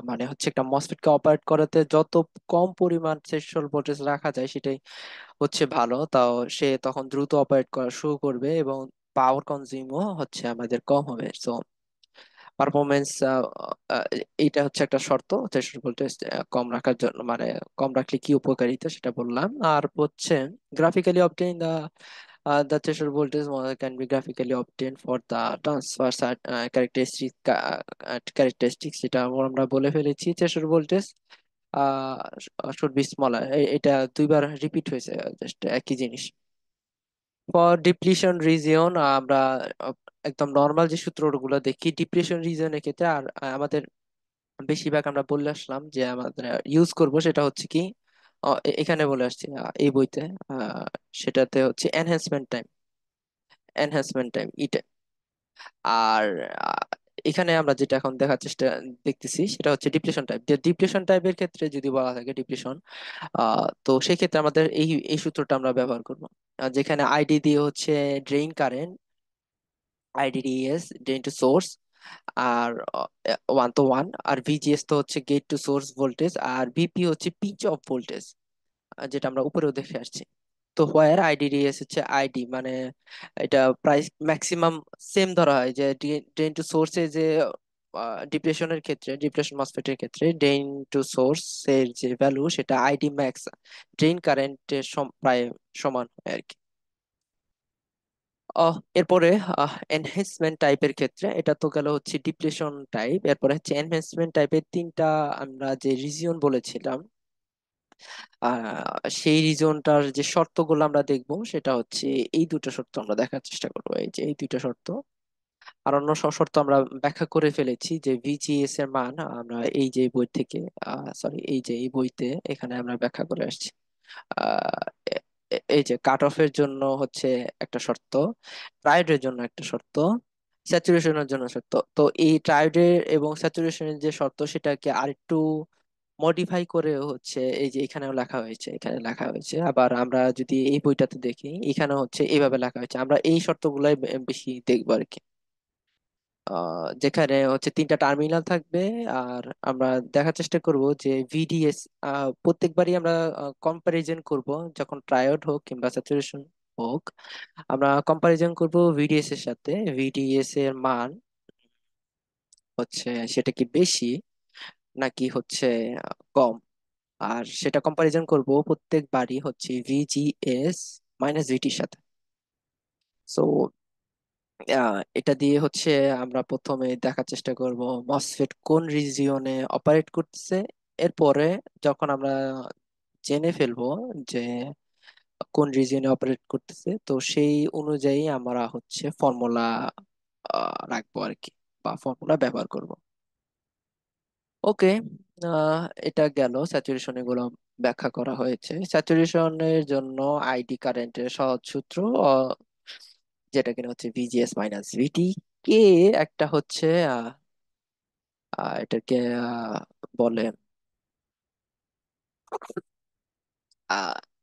মানে হচ্ছে একটা MOSFET কে অপারেট করাতে যত কম পরিমাণ threshold voltage রাখা যায় সেটাই হচ্ছে ভালো। তাও সে তখন দ্রুত অপারেট করা শুরু করবে এবং পাওয়ার কনজিউমও হচ্ছে আমাদের কম হবে। সো পারফরমেন্স, এইটা হচ্ছে একটা শর্ত থ্রেশহোল্ড ভোল্টেজ কম রাখার জন্য, মানে কম রাখলে কি উপকারিতা সেটা বললাম। আর হচ্ছে graphically obtain the threshold voltage can be graphically obtained for the transfer characteristics, যেটা আমরা বলে ফেলেছি। threshold voltage should be smaller, এটা দুইবার রিপিট হয়েছে, জাস্ট একই জিনিস। ফর ডিপ্লিশন রিজিয়ন আমরা একদম নর্মাল যে সূত্রগুলো দেখি ডিপ্লিশন রিজিয়নের ক্ষেত্রে, আর আমাদের বেশিরভাগ আমরা বলে আসলাম যে আমাদের ইউজ করব সেটা হচ্ছে কি, এখানে বলে আসছি এই বইতে, আহ, সেটাতে হচ্ছে এনহ্যান্সমেন্ট টাইম এটা। আর আহ, এখানে আমরা যেটা এখন দেখার চেষ্টা দেখতেছি সেটা হচ্ছে ডিপ্লেশন টাইপ। যে ডিপ্লেশন টাইপের ক্ষেত্রে যদি বলা থাকে ডিপ্লেশন, তো সেই ক্ষেত্রে আমাদের এই সূত্রটা আমরা ব্যবহার করব, যেখানে আইডি দিয়ে হচ্ছে drain current, IDDS drain to source, আর ওয়ান তো ওয়ান, আর ভিজিএস তো হচ্ছে গেট টু সোর্স ভোল্টেজ, আর ভিপি হচ্ছে পিচ অফ ভোল্টেজ, যেটা আমরা উপরেও দেখে আসছি। তো হোয়ার আইডিডিএস হচ্ছে আইডি, মানে এটা প্রাইস ম্যাক্সিমাম সেম ধরা হয়, যে ড্রেন টু সোর্সে যে ডিপ্রেশনের ক্ষেত্রে, ডিপ্রেশন মসফেটের ক্ষেত্রে ড্রেন টু সোর্স এর যে ভ্যালু সেটা আইডি ম্যাক্স ড্রেন কারেন্টের প্রায় সমান হয় আর কি। এরপরে এনহ্যান্সমেন্ট টাইপের ক্ষেত্রে, এটা তো গেল হচ্ছে ডিপ্লেশন টাইপ, এরপরে হচ্ছে এনহ্যান্সমেন্ট টাইপের তিনটা আমরা যে রিজিয়ন বলেছিলাম, সেই রিজনটার যে শর্তগুলো আমরা দেখবো সেটা হচ্ছে এই দুটো শর্ত আমরা দেখার চেষ্টা করবো। এই যে এই দুটো শর্ত, আর অন্য সব শর্ত আমরা ব্যাখ্যা করে ফেলেছি, যে ভিজিএস এর মান আমরা এই যে বই থেকে, সরি এই যে এই বইতে এখানে আমরা ব্যাখ্যা করে আসছি। আহ, এই যে কাট অফের জন্য হচ্ছে একটা শর্ত, ট্রায়োডের জন্য একটা শর্ত, স্যাচুরেশনের জন্য শর্ত। তো এই ট্রায়োডের এবং স্যাচুরেশনের যে শর্ত সেটাকে আরেকটু মডিফাই করে হচ্ছে এই যে এখানেও লেখা হয়েছে, এখানে লেখা হয়েছে। আবার আমরা যদি এই বইটাতে দেখি এখানে হচ্ছে এইভাবে লেখা হয়েছে, আমরা এই শর্তগুলাই বেশি দেখবো আর কি। যেখানে হচ্ছে তিনটা টার্মিনাল থাকবে, আর আমরা দেখার চেষ্টা করব যে ভিডিএস প্রত্যেকবারই আমরা কম্পারিজন করব, যখন ট্রায়োড হোক কিংবা স্যাচুরেশন হোক, আমরা কম্পারিজন করব ভিডিএস এর সাথে। ভিডিএস এর মান হচ্ছে সেটা কি বেশি নাকি হচ্ছে কম, আর সেটা কম্পারিজন করব প্রত্যেকবারই হচ্ছে ভিজিএস মাইনাস ভিটির সাথে। সো এটা দিয়ে হচ্ছে আমরা প্রথমে দেখার চেষ্টা করব মসফেট কোন রিজিয়নে অপারেট করতেছে। এরপরে যখন আমরা জেনে ফেলবো যে কোন রিজিয়নে অপারেট করতেছে, তো সেই অনুযায়ী আমরা হচ্ছে ফর্মুলা রাখবো আর কি, বা ফর্মুলা ব্যবহার করব। ওকে, এটা গেল স্যাচুরেশন, এগুলো ব্যাখ্যা করা হয়েছে। স্যাচুরেশনের জন্য আইডি কারেন্টের সহজ সূত্র, যেটা কিনা হচ্ছে ভিজিএস মাইনাস ভিটি। কে একটা হচ্ছে এটাকে বলে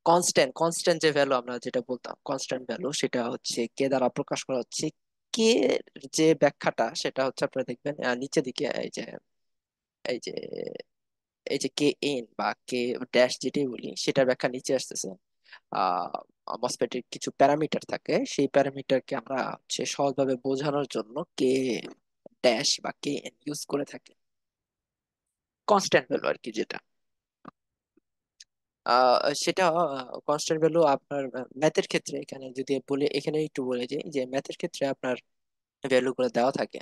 কনস্ট্যান্ট যে ভ্যালু, আমরা যেটা বলতাম কনস্ট্যান্ট ভ্যালু, সেটা হচ্ছে কে দ্বারা প্রকাশ করা হচ্ছে। কে যে ব্যাখ্যাটা সেটা হচ্ছে আপনারা দেখবেন নিচের দিকে, এই যে এই যে কে এন বা কে ড্যাশ যেটাই বলি সেটার ব্যাখ্যা নিচে আসতেছে। মসফেটের কিছু প্যারামিটার থাকে, সেই প্যারামিটারকে আমরা হচ্ছে সহজভাবে বোঝানোর জন্য কে ড্যাশ বা কে এন ইউজ করে থাকি, কনস্ট্যান্ট ভ্যালু আর কি যেটা। সেটা কনস্ট্যান্ট ভ্যালু আপনার ম্যাথের ক্ষেত্রে, এখানে যদি বলে, এখানে একটু বলে যাই যে ম্যাথের ক্ষেত্রে আপনার ভ্যালু গুলো দেওয়া থাকে।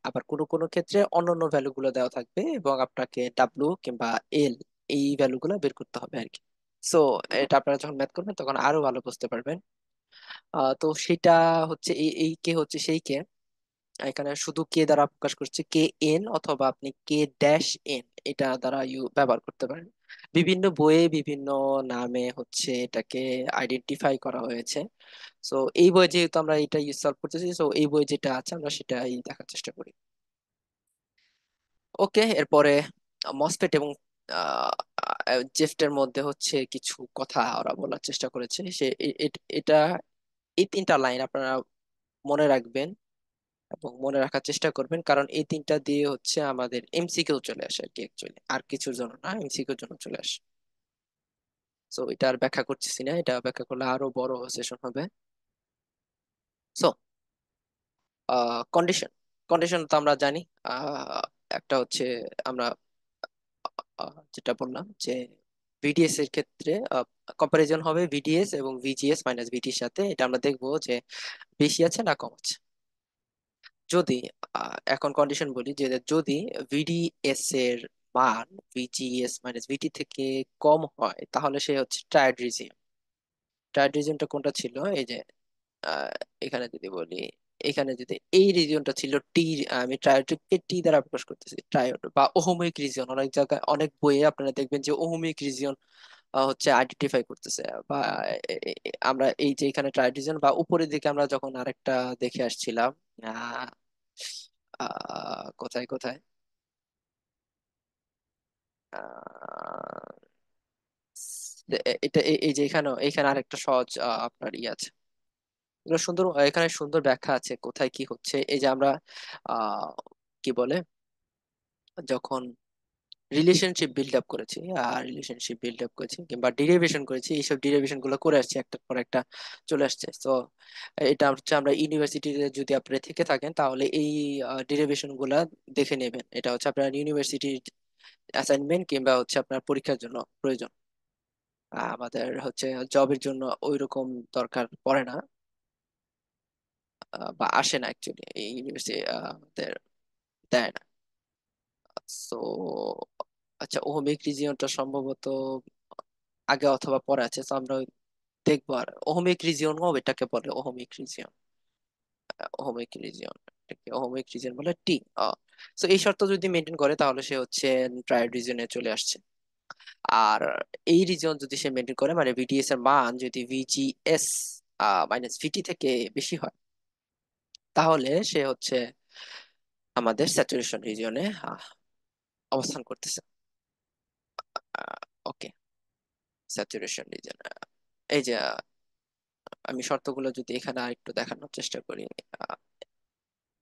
আবার কোনো কোনো ক্ষেত্রে অন্যান্য ভ্যালু গুলো দেওয়া থাকবে এবং আপনাকে ডাব্লু কিংবা এল এই ভ্যালু গুলো বের করতে হবে আর কি। সো এটা আপনারা যখন ম্যাথ করবেন তখন আরো ভালো বুঝতে পারবেন। তো সেটা হচ্ছে এই কে হচ্ছে সেই কে, এখানে শুধু কে দ্বারা প্রকাশ করছে, কে এন অথবা আপনি কে ড্যাশ এন এটা দ্বারা ব্যবহার করতে পারেন। বিভিন্ন বইয়ে বিভিন্ন নামে হচ্ছে এটাকে আইডেন্টিফাই করা হয়েছে। সো এই বই যেহেতু আমরা এটা ইউজ সলভ করতেছি, সো এই বই যেটা আছে আমরা সেটাই দেখার চেষ্টা করি। ওকে, এরপরে মসফেট এবং জেফটের মধ্যে হচ্ছে কিছু কথা ওরা বলার চেষ্টা করেছে। সে এটা এই তিনটা লাইন আপনারা মনে রাখবেন এবং মনে রাখার চেষ্টা করবেন, কারণ এই তিনটা দিয়ে হচ্ছে আমাদের এমসিকিউ চলে আসে আর কি, অ্যাকচুয়ালি আর কিছুর জন্য না, এমসিকিউর জন্য চলে আসে। সো এটা আর ব্যাখ্যা করতেছি না, এটা ব্যাখ্যা করলে আরো বড় সেশন হবে। সো কন্ডিশন, কন্ডিশন তো আমরা জানি। আহ, একটা হচ্ছে আমরা যেটা বললাম যে ভিডিএস এর ক্ষেত্রে কম্পারিজন হবে ভিডিএস এবং ভিজিএস মাইনাস ভিটির সাথে। এটা আমরা দেখবো যে বেশি আছে না কম আছে। যদি এখন কন্ডিশন বলি যে যদি ভিডিএস এর মান ভিজিএস মাইনাস ভিটি থেকে কম হয় তাহলে সে হচ্ছে ট্রায়াড রিজিয়ন। ট্রায়াড রিজিয়নটা কোনটা ছিল, এই যে আহ, এখানে যদি বলি, এখানে যদি এই রিজিয়নটা ছিল টি, আমি ট্রায়োডকে টি দ্বারা প্রকাশ করতেছি, ট্রায়োড বা ওহমিক রিজিয়ন। অনেক জায়গায় অনেক বইয়ে আপনারা দেখবেন যে ওহমিক রিজিয়ন হচ্ছে আইডেন্টিফাই করতেছে। বা আমরা এই যে এখানে ট্রায়োড রিজিয়ন বা উপরের দিকে আমরা যখন আরেকটা দেখে আসছিলাম, আহ কোথায় কোথায়, আহ, এটা এই যে এখানে এখানে আরেকটা সহজ আপনার ইয়ে আছে, এগুলো সুন্দর, এখানে সুন্দর ব্যাখ্যা আছে কোথায় কি হচ্ছে। এই যে আমরা আহ কি বলে, যখন রিলেশনশিপ বিল্ড আপ করেছি, আর রিলেশনশিপ বিল্ড আপ করেছি কিংবা ডিরিভেশন করেছি, এইসব ডিরিভেশন গুলো করে আসছি একটার পর একটা চলে আসছে। তো এটা হচ্ছে আমরা ইউনিভার্সিটিতে যদি আপনি থেকে থাকেন তাহলে এই ডিরিভেশন গুলা দেখে নেবেন। এটা হচ্ছে আপনার ইউনিভার্সিটির অ্যাসাইনমেন্ট কিংবা হচ্ছে আপনার পরীক্ষার জন্য প্রয়োজন। আমাদের হচ্ছে জবের জন্য ওই রকম দরকার পড়ে না, বা আসে না অ্যাকচুয়ালি, এই ইউনিভার্সিটি আমাদের দেয় না। সো আচ্ছা, ওহমিক রিজিয়নটা সম্ভবত আগে অথবা পরে আছে, তো আমরা দেখবো। আর ওহমিক রিজিয়ন এটাকে বলে ওহমিক রিজিয়ন, ওহমিক রিজিয়ন, এটাকে ওহমিক রিজিয়ন বলে টি। সো এই শর্ত যদি মেনটেন করে তাহলে সে হচ্ছে ট্রায়াড রিজিয়নে চলে আসছে। আর এই রিজিয়ন যদি সে মেনটেন করে, মানে ভিডিএস এর মান যদি ভিজিএস মাইনাস ভিটি থেকে বেশি হয় তাহলে সে হচ্ছে আমাদের স্যাচুরেশন রিজিয়নে অবস্থান করতেছে। ওকে, স্যাচুরেশন রিজন, এই যে আমি শর্তগুলো যদি এখানে আরেকটু দেখানোর চেষ্টা করি, আহ,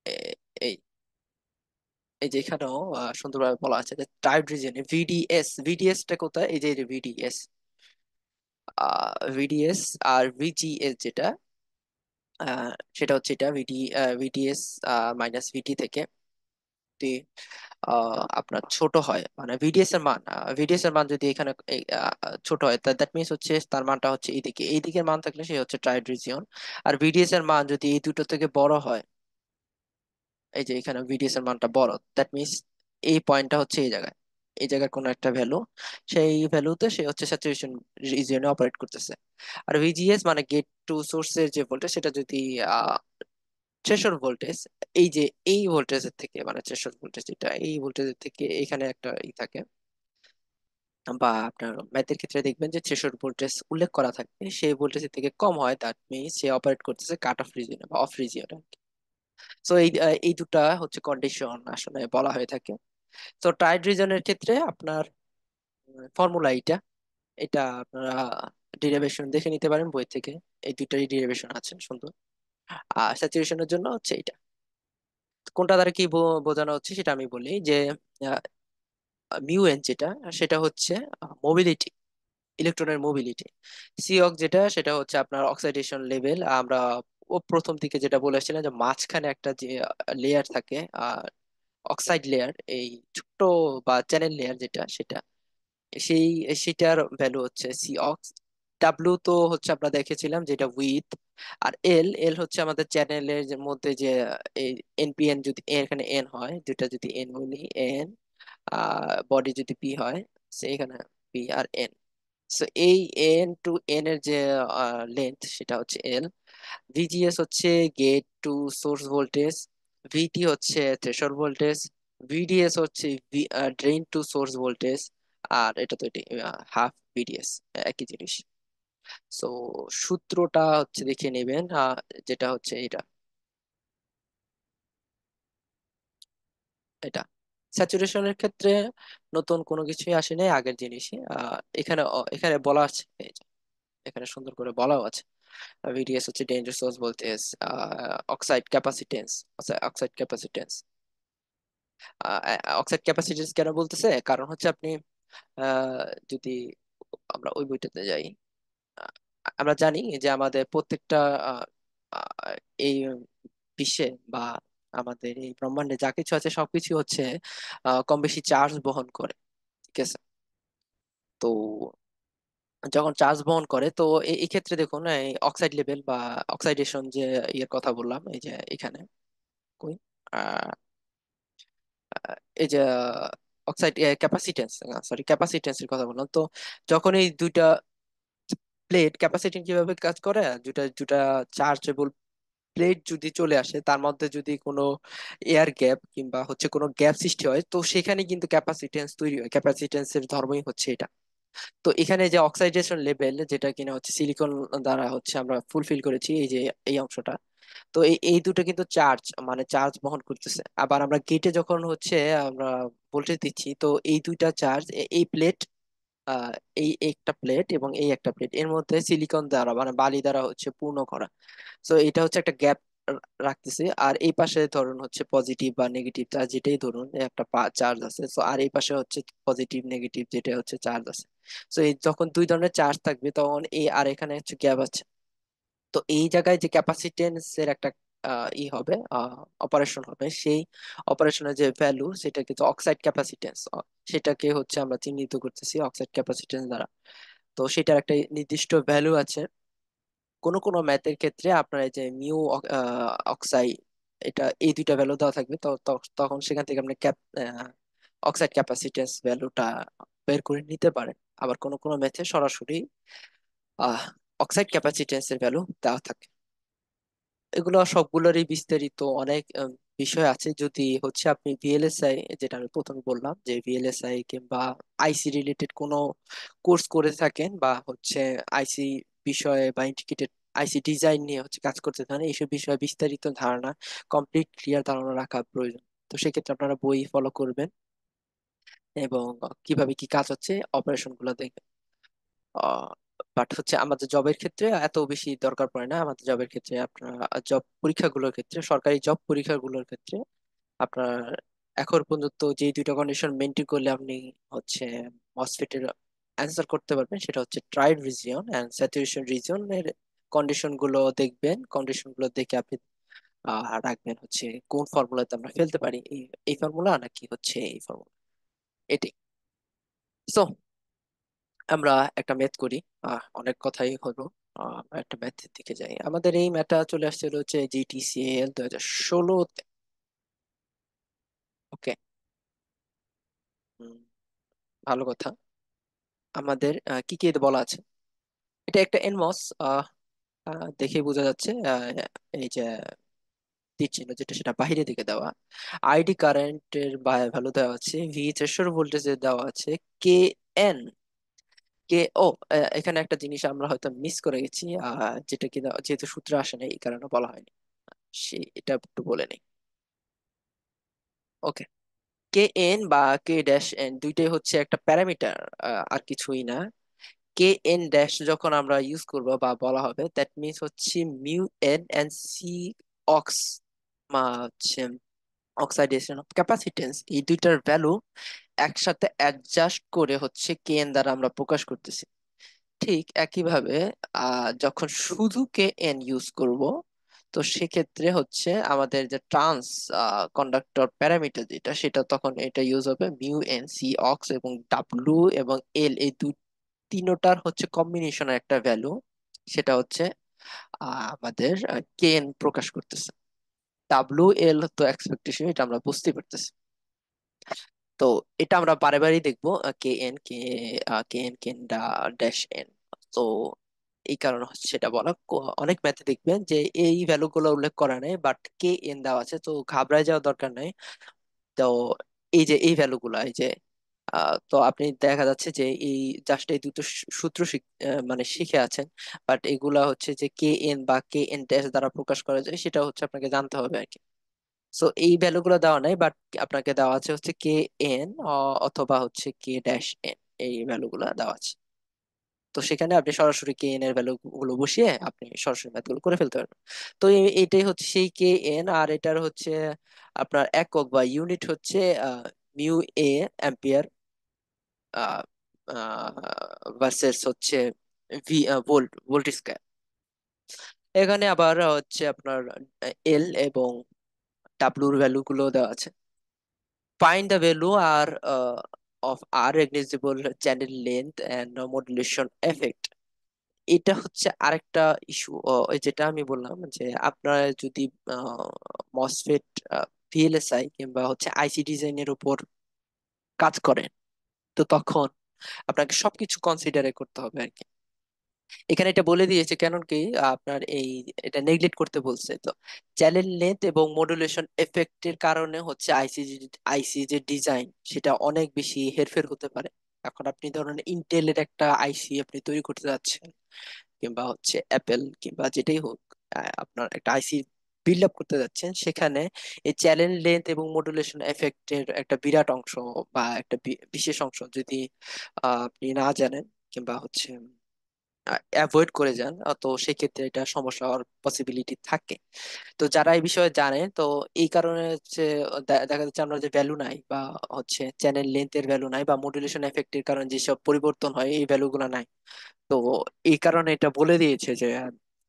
এ- এই এই যে এখানেও সুন্দরভাবে বলা আছে যে টাইড রিজনে ভিডিএস, ভিডিএস টা কোথায়, এই যে ভিডিএস, ভিডিএস আর ভিজিএস যেটা, সেটা হচ্ছে এটা ভিডিএস মাইনাস ভিটি থেকে যদি আপনার ছোট হয়, মানে ভিডিএস এর মান, ভিডিএস এর মান যদি এখানে ছোট হয় দ্যাট মিনস হচ্ছে তার মানটা হচ্ছে এইদিকে, এই দিকের মান থাকলে সে হচ্ছে ট্রাইড রিজিয়ন। আর ভিডিএস এর মান যদি এই দুটো থেকে বড় হয়, এই যে এখানে ভিডিএস এর মানটা বড়, দ্যাট মিনস এই পয়েন্টটা হচ্ছে এই জায়গায়, এই জায়গার কোনো একটা ভ্যালু, সেই ভ্যালুতে সে হচ্ছে স্যাচুরেশন রিজিয়নে অপারেট করতেছে। আর ভিজিএস মানে গেট টু সোর্সের যে ভোল্টেজ, সেটা যদি থ্রেশহোল্ড ভোল্টেজ, এই যে এই ভোল্টেজের থেকে, মানে থ্রেশহোল্ড ভোল্টেজ যেটা, এই ভোল্টেজের থেকে এখানে একটা থাকে, বা আপনার ম্যাথের ক্ষেত্রে দেখবেন যে থ্রেশহোল্ড ভোল্টেজ উল্লেখ করা থাকবে, সেই ভোল্টেজের থেকে কম হয়, দ্যাট মিনস সে অপারেট করতেছে কাট অফ রিজিয়নে বা অফ রিজিয়নে। সো এই দুটা হচ্ছে কন্ডিশন আসলে বলা হয়ে থাকে। তো ট্রাইড রিজনের ক্ষেত্রে আপনার ফর্মুলা এটা, এটা আপনারা ডেরিভেশন দেখে নিতে পারেন বই থেকে, এই দুটারই ডেরিভেশন আছে সুন্দর। আর স্যাচুরেশনের জন্য হচ্ছে এটা, কোনটা দ্বারা কি বোঝানো হচ্ছে সেটা আমি বলি যে মিউ এন যেটা, সেটা হচ্ছে মোবিলিটি, ইলেকট্রনের মোবিলিটি। সিঅক যেটা, সেটা হচ্ছে আপনার অক্সাইডেশন লেভেল। আমরা ও প্রথম দিকে যেটা বলে আসছিলাম যে মাঝখানে একটা যে লেয়ার থাকে, অক্সাইড লেয়ার, এই ছোট্ট বা চ্যানেল লেয়ার যেটা, সেটা সেই সেটার ভ্যালু হচ্ছে সিঅক্স। ডাব্লু তো হচ্ছে আমরা দেখেছিলাম যেটা উইথ, আর এল এল হচ্ছে আমাদের চ্যানেলের মধ্যে যে এনপিএন, যদি এখানে এন হয়, দুটা যদি এন বলি এন, বডি যদি পি হয়, সেখানে পি আর এন। সো এই এন টু এন এর যে লেন্থ সেটা হচ্ছে এল। ভিজিএস হচ্ছে গেট টু সোর্স ভোল্টেজ, ভিটি হচ্ছে থ্রেশহোল্ড ভোল্টেজ, ভিডিএস হচ্ছে ড্রেন টু সোর্স ভোল্টেজ, আর এটা তো হাফ ভিডিএস, একই জিনিস। সো সূত্রটা হচ্ছে দেখে নেবেন, যেটা হচ্ছে এটা, এটা স্যাচুরেশনের ক্ষেত্রে নতুন কোনো কিছুই আসে নাই, আগের জিনিসই। এখানে এখানে বলা আছে, এই যে এখানে সুন্দর করে বলাও আছে। ভিডিএস হচ্ছে danger source voltage, oxide capacitance, oxide capacitance. Oxide capacitance কেন বলতেছে, কারণ হচ্ছে আপনি যদি আমরা ওই বইটাতে যাই, আহ, আমরা জানি যে আমাদের প্রত্যেকটা আহ, আহ, এই বিশ্বে বা আমাদের এই ব্রহ্মাণ্ডে যা কিছু আছে সবকিছু হচ্ছে কম বেশি চার্জ বহন করে, ঠিক আছে? তো যখন চার্জ বহন করে, তো এই ক্ষেত্রে দেখুন এই অক্সাইড লেভেল বা অক্সাইডেশন যে ইয়ের কথা বললাম, এই যে এখানে কই আহ, এই যে অক্সাইড ক্যাপাসিটেন্স, সরি ক্যাপাসিটেন্সের কথা বললাম। তো যখন এই দুইটা প্লেট, ক্যাপাসিটেন্স কিভাবে কাজ করে, দুটা দুটা চার্জেবল প্লেট যদি চলে আসে, তার মধ্যে যদি কোনো এয়ার গ্যাপ কিংবা হচ্ছে কোনো গ্যাপ সৃষ্টি হয়, তো সেখানে কিন্তু ক্যাপাসিটেন্স তৈরি হয়। ক্যাপাসিটেন্সের ধর্মই হচ্ছে এটা। তো এখানে যে অক্সাইডেশন লেভেল, যেটা কিনা হচ্ছে সিলিকন দ্বারা হচ্ছে আমরা ফুলফিল করেছি, এই যে এই অংশটা, তো এই এই দুটো কিন্তু চার্জ, মানে চার্জ বহন করতেছে। আবার আমরা গেটে যখন হচ্ছে আমরা ভোল্টেজ দিচ্ছি, তো এই দুইটা চার্জ, এই প্লেট, আহ এই একটা প্লেট এবং এই একটা প্লেট এর মধ্যে সিলিকন দ্বারা মানে বালি দ্বারা হচ্ছে পূর্ণ করা। সো এটা হচ্ছে একটা গ্যাপ রাখতেছে। আর এই পাশে ধরুন হচ্ছে পজিটিভ বা নেগেটিভ চার্জ, যেটাই ধরুন একটা চার্জ আছে, সো আর এই পাশে হচ্ছে পজিটিভ নেগেটিভ যেটা হচ্ছে চার্জ আছে। সো এই যখন দুই ধরনের চার্জ থাকবে, তখন এই আর এখানে হচ্ছে গ্যাপ আছে। তো এই জায়গায় যে ক্যাপাসিটেন্স এর একটা ই হবে, অপারেশন হবে, সেই অপারেশনের যে ভ্যালু, সেটা কিন্তু অক্সাইড ক্যাপাসিটেন্স, সেটাকে হচ্ছে আমরা চিহ্নিত করতেছি অক্সাইড ক্যাপাসিটেন্স দ্বারা। তো সেটার একটা নির্দিষ্ট ভ্যালু আছে। কোন কোন ম্যাথের ক্ষেত্রে আপনার এই যে মিউ অক্সাইড, এটা এই দুইটা ভ্যালু দেওয়া থাকবে, তো তখন সেখান থেকে আপনি অক্সাইড ক্যাপাসিটেন্স ভ্যালুটা বের করে নিতে পারেন। আবার কোন কোন ম্যাথে সরাসরি আহ অক্সাইড ক্যাপাসিটেন্সের ভ্যালু দেওয়া থাকে। এগুলো সবগুলোরই বিস্তারিত অনেক বিষয় আছে। যদি হচ্ছে আপনি ভিএলএসআই, যেটা আমি প্রথমে বললাম, যে ভিএলএসআই কিংবা আইসি রিলেটেড কোনো কোর্স করে থাকেন, বা হচ্ছে আইসি বিষয়ে বা ইন্টিগ্রেটেড আইসি ডিজাইন নিয়ে হচ্ছে কাজ করতে থাকেন, এইসব বিষয়ে বিস্তারিত ধারণা, কমপ্লিট ক্লিয়ার ধারণা রাখা প্রয়োজন। তো সেক্ষেত্রে আপনারা বই ফলো করবেন এবং কিভাবে কি কাজ হচ্ছে অপারেশন গুলো দেখবেন। বাট হচ্ছে আমাদের জবের ক্ষেত্রে এত বেশি দরকার পড়ে না। আমাদের জবের ক্ষেত্রে আপনার জব পরীক্ষাগুলোর ক্ষেত্রে, সরকারি জব পরীক্ষাগুলোর ক্ষেত্রে আপনার এখন পর্যন্ত যে দুইটা কন্ডিশন মেনটেন করলে আপনি হচ্ছে মসফেটের অ্যান্সার করতে পারবেন, সেটা হচ্ছে triode region and saturation region এর কন্ডিশন গুলো দেখবেন। কন্ডিশন গুলো দেখে আপনি রাখবেন হচ্ছে কোন ফর্মুলাতে আমরা ফেলতে পারি, এই ফর্মুলা নাকি হচ্ছে এই ফর্মুলা, এটাই। সো আমরা একটা ম্যাথ করি, অনেক কথাই হলো। আমরা একটা ম্যাথের দিকে যাই। আমাদের এই ম্যাথটা চলে আসছিল হচ্ছে জিটিসিএল 2016-তে। ওকে, ভালো কথা। আমাদের কি কি বলা আছে, এটা একটা এনমস, দেখে বোঝা যাচ্ছে। এই যে তীর চিহ্ন যেটা, সেটা বাইরের দিকে দেওয়া। আইডি কারেন্টের ভ্যালু দেওয়া আছে, ভি থ্রেশহোল্ড ভোল্টেজের দেওয়া আছে, কে এন, কে ও এখানে একটা জিনিস আমরা হয়তো মিস করে গেছি, যেটা কি যেহেতু সূত্র আসে না, এই কারণে বলা হয়নি। এটা একটু বলে নেই। ওকে, কে এন বা কে ড্যাশ এন দুইটাই হচ্ছে একটা প্যারামিটার, আর কিছুই না। কে এন ড্যাশ যখন আমরা ইউজ করব বা বলা হবে, দ্যাট মিনস হচ্ছে mu n and C ox, হচ্ছে অক্সাইডেশন অফ ক্যাপাসিটেন্স, এই দুইটার ভ্যালু একসাথে অ্যাডজাস্ট করে হচ্ছে কে এন দ্বারা আমরা প্রকাশ করতেছি। ঠিক একইভাবে যখন শুধু কে এন ইউজ করব, তো সেক্ষেত্রে হচ্ছে আমাদের যে ট্রান্স কন্ডাক্টর প্যারামিটার যেটা, সেটা তখন এটা ইউজ হবে মিউ এন সি অক্স এবং ডাব্লু এবং এল, এই তিনোটার হচ্ছে কম্বিনেশনের একটা ভ্যালু, সেটা হচ্ছে আমাদের কেএন প্রকাশ করতেছে। ডাব্লিউ এল তো এক্সপেকটেশন, এটা আমরা বুঝতে পারতেছি। তো এটা আমরা বারে বারেই দেখবো, K N K, K N K dash N. তো এই কারণে হচ্ছে সেটা বলা। অনেক ম্যাথে দেখবেন যে এই ভ্যালু গুলো উল্লেখ করা নেই, বাট কে এন দেওয়া আছে, তো ঘাবড়ায় যাওয়ার দরকার নাই। তো এই যে এই ভ্যালু গুলা, এই যে তো আপনি দেখা যাচ্ছে যে এই জাস্ট এই দুটো সূত্র মানে শিখে আছেন, বাট এগুলা হচ্ছে যে কে এন বা কে এন ড্যাশ দ্বারা প্রকাশ করা যায়, সেটা হচ্ছে আপনাকে জানতে হবে আর কি। সো এই ভ্যালুগুলো দেওয়া নাই, বাট আপনাকে দেওয়া আছে হচ্ছে কে এন অথবা হচ্ছে কে ড্যাশ এন, এই ভ্যালুগুলো দেওয়া আছে। তো সেখানে আপনি সরাসরি কে এন এর ভ্যালু গুলো বসিয়ে আপনি সরাসরি ম্যাথ গুলো করে ফেলতে পারবেন। তো এইটাই হচ্ছে সেই কে এন, আর এটার হচ্ছে আপনার একক বা ইউনিট হচ্ছে মিউ এ অ্যাম্পিয়ার ভার্সেস হচ্ছে ভি ভোল্ট, ভোল্ট স্কয়ার। এখানে আবার হচ্ছে আপনার এল এবং ডাব্লুর ভ্যালু গুলো দেওয়া আছে। Find the value R of R negligible channel length and modulation effect. এটা হচ্ছে আরেকটা ইস্যু, যেটা আমি বললাম যে আপনারা যদি মসফেট, ভিএলএসআই কিংবা হচ্ছে আইসি ডিজাইনের উপর কাজ করেন, তো তখন আপনাকে সবকিছু কনসিডারে করতে হবে আর কি। এখানে এটা বলে দিয়েছে কেন কি, আপনার এই এটা নেগলেক্ট করতে বলছে। তো চ্যানেল লেন্থ এবং মডুলেশন এফেক্টের কারণে হচ্ছে আইসি যে ডিজাইন, সেটা অনেক বেশি হেরফের হতে পারে। এখন আপনি ধরেন ইন্টেলের একটা আইসি আপনি তৈরি করতে যাচ্ছেন, কিংবা হচ্ছে অ্যাপেল কিংবা যেটাই হোক, আপনার একটা আইসি বিল্ড আপ করতে যাচ্ছেন, সেখানে এই চ্যানেল লেন্থ এবং মডুলেশন এফেক্টের একটা বিরাট অংশ বা একটা বিশেষ অংশ যদি আপনি না জানেন কিংবা হচ্ছে অ্যাভয়েড করে যান, তো সেক্ষেত্রে এটা সমস্যা হওয়ার পসিবিলিটি থাকে। তো যারা এই বিষয়ে জানে, তো এই কারণে হচ্ছে দেখা যাচ্ছে আমরা যে ভ্যালু নাই বা হচ্ছে চ্যানেল লেন্থের ভ্যালু নাই বা মডুলেশন এফেক্টের কারণে যেসব পরিবর্তন হয় এই ভ্যালুগুলো নাই। তো এই কারণে এটা বলে দিয়েছে যে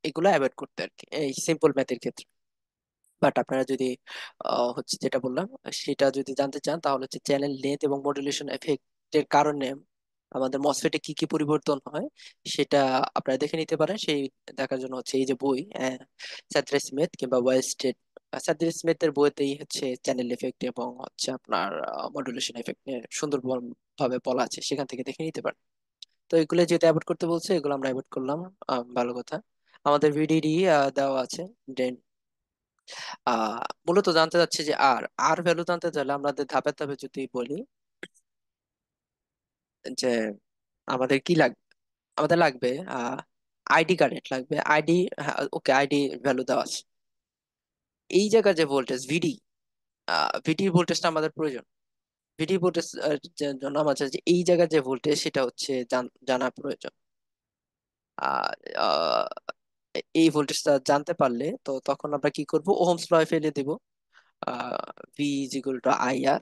এগুলো অ্যাভয়েড করতে আর কি, এই সিম্পল ম্যাথের ক্ষেত্রে। বাট আপনারা যদি হচ্ছে যেটা বললাম সেটা যদি জানতে চান, তাহলে হচ্ছে চ্যানেল লেন্থ এবং মডুলেশন এফেক্টের কারণে আমাদের মসফেটে কি কি পরিবর্তন হয়, সেটা আপনারা দেখে নিতে পারেন। সেই দেখার জন্য হচ্ছে এই যে বই, স্যাডলার স্মিথ কিংবা ওয়েস্টেড, স্যাডলার স্মিথের বইতেই হচ্ছে চ্যানেল এফেক্ট এবং হচ্ছে আপনার মডুলেশন এফেক্ট নিয়ে সুন্দর ভাবে বলা আছে, সেখান থেকে দেখে নিতে পারেন। তো এগুলো যেহেতু অ্যাভয়েড করতে বলছে, এগুলো আমরা অ্যাভয়েড করলাম। ভালো কথা। আমাদের ভিডিডি দেওয়া আছে। দেন মূলত জানতে চাচ্ছে যে আর আর ভ্যালু জানতে চাইলে আমাদের ধাপে ধাপে যদি বলি যে আমাদের কি লাগবে, আমাদের লাগবে আইডি কারেন্ট লাগবে, আইডি। ওকে, আইডি ভ্যালু দেওয়া আছে। এই জায়গার যে ভোল্টেজ ভিডি, ভিডি ভোল্টেজটা আমাদের প্রয়োজন। ভিডি ভোল্টেজ জন্য আমাদের যে এই জায়গার যে ভোল্টেজ, সেটা হচ্ছে জানা প্রয়োজন। আর এই ভোল্টেজটা জানতে পারলে তো তখন আমরা কি করব, ওহমস ল ফেলে দেব। V is equal to I R,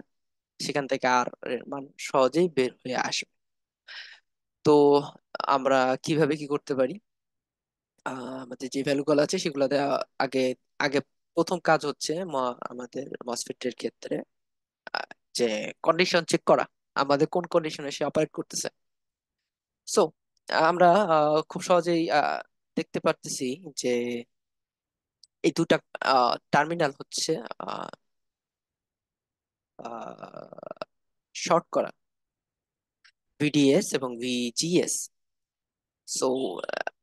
সেখান থেকে আর এর মান সহজেই বের হয়ে আসবে। তো আমরা কিভাবে কি করতে পারি, আমাদের যে ভ্যালু গুলো আছে সেগুলো দেওয়া আগে আগে প্রথম কাজ হচ্ছে আমাদের মসফেটের ক্ষেত্রে আহ, যে কন্ডিশন চেক করা, আমাদের কোন কন্ডিশনে সে অপারেট করতেছে। সো আমরা খুব সহজেই দেখতে পারতেছি যে এই দুটা টার্মিনাল হচ্ছে শর্ট করা, ভিডিএস এবং VGS. So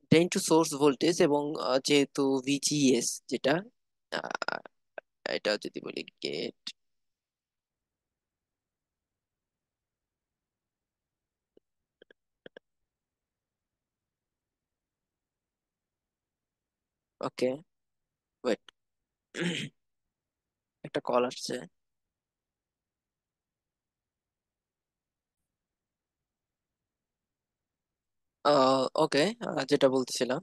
drain to source voltage এবং যেহেতু ভিজিএস যেটা, আহ, এটা যদি বলি গেট, ওকে, ওয়েট, একটা কল আসছে। ওকে, যেটা বলতেছিলাম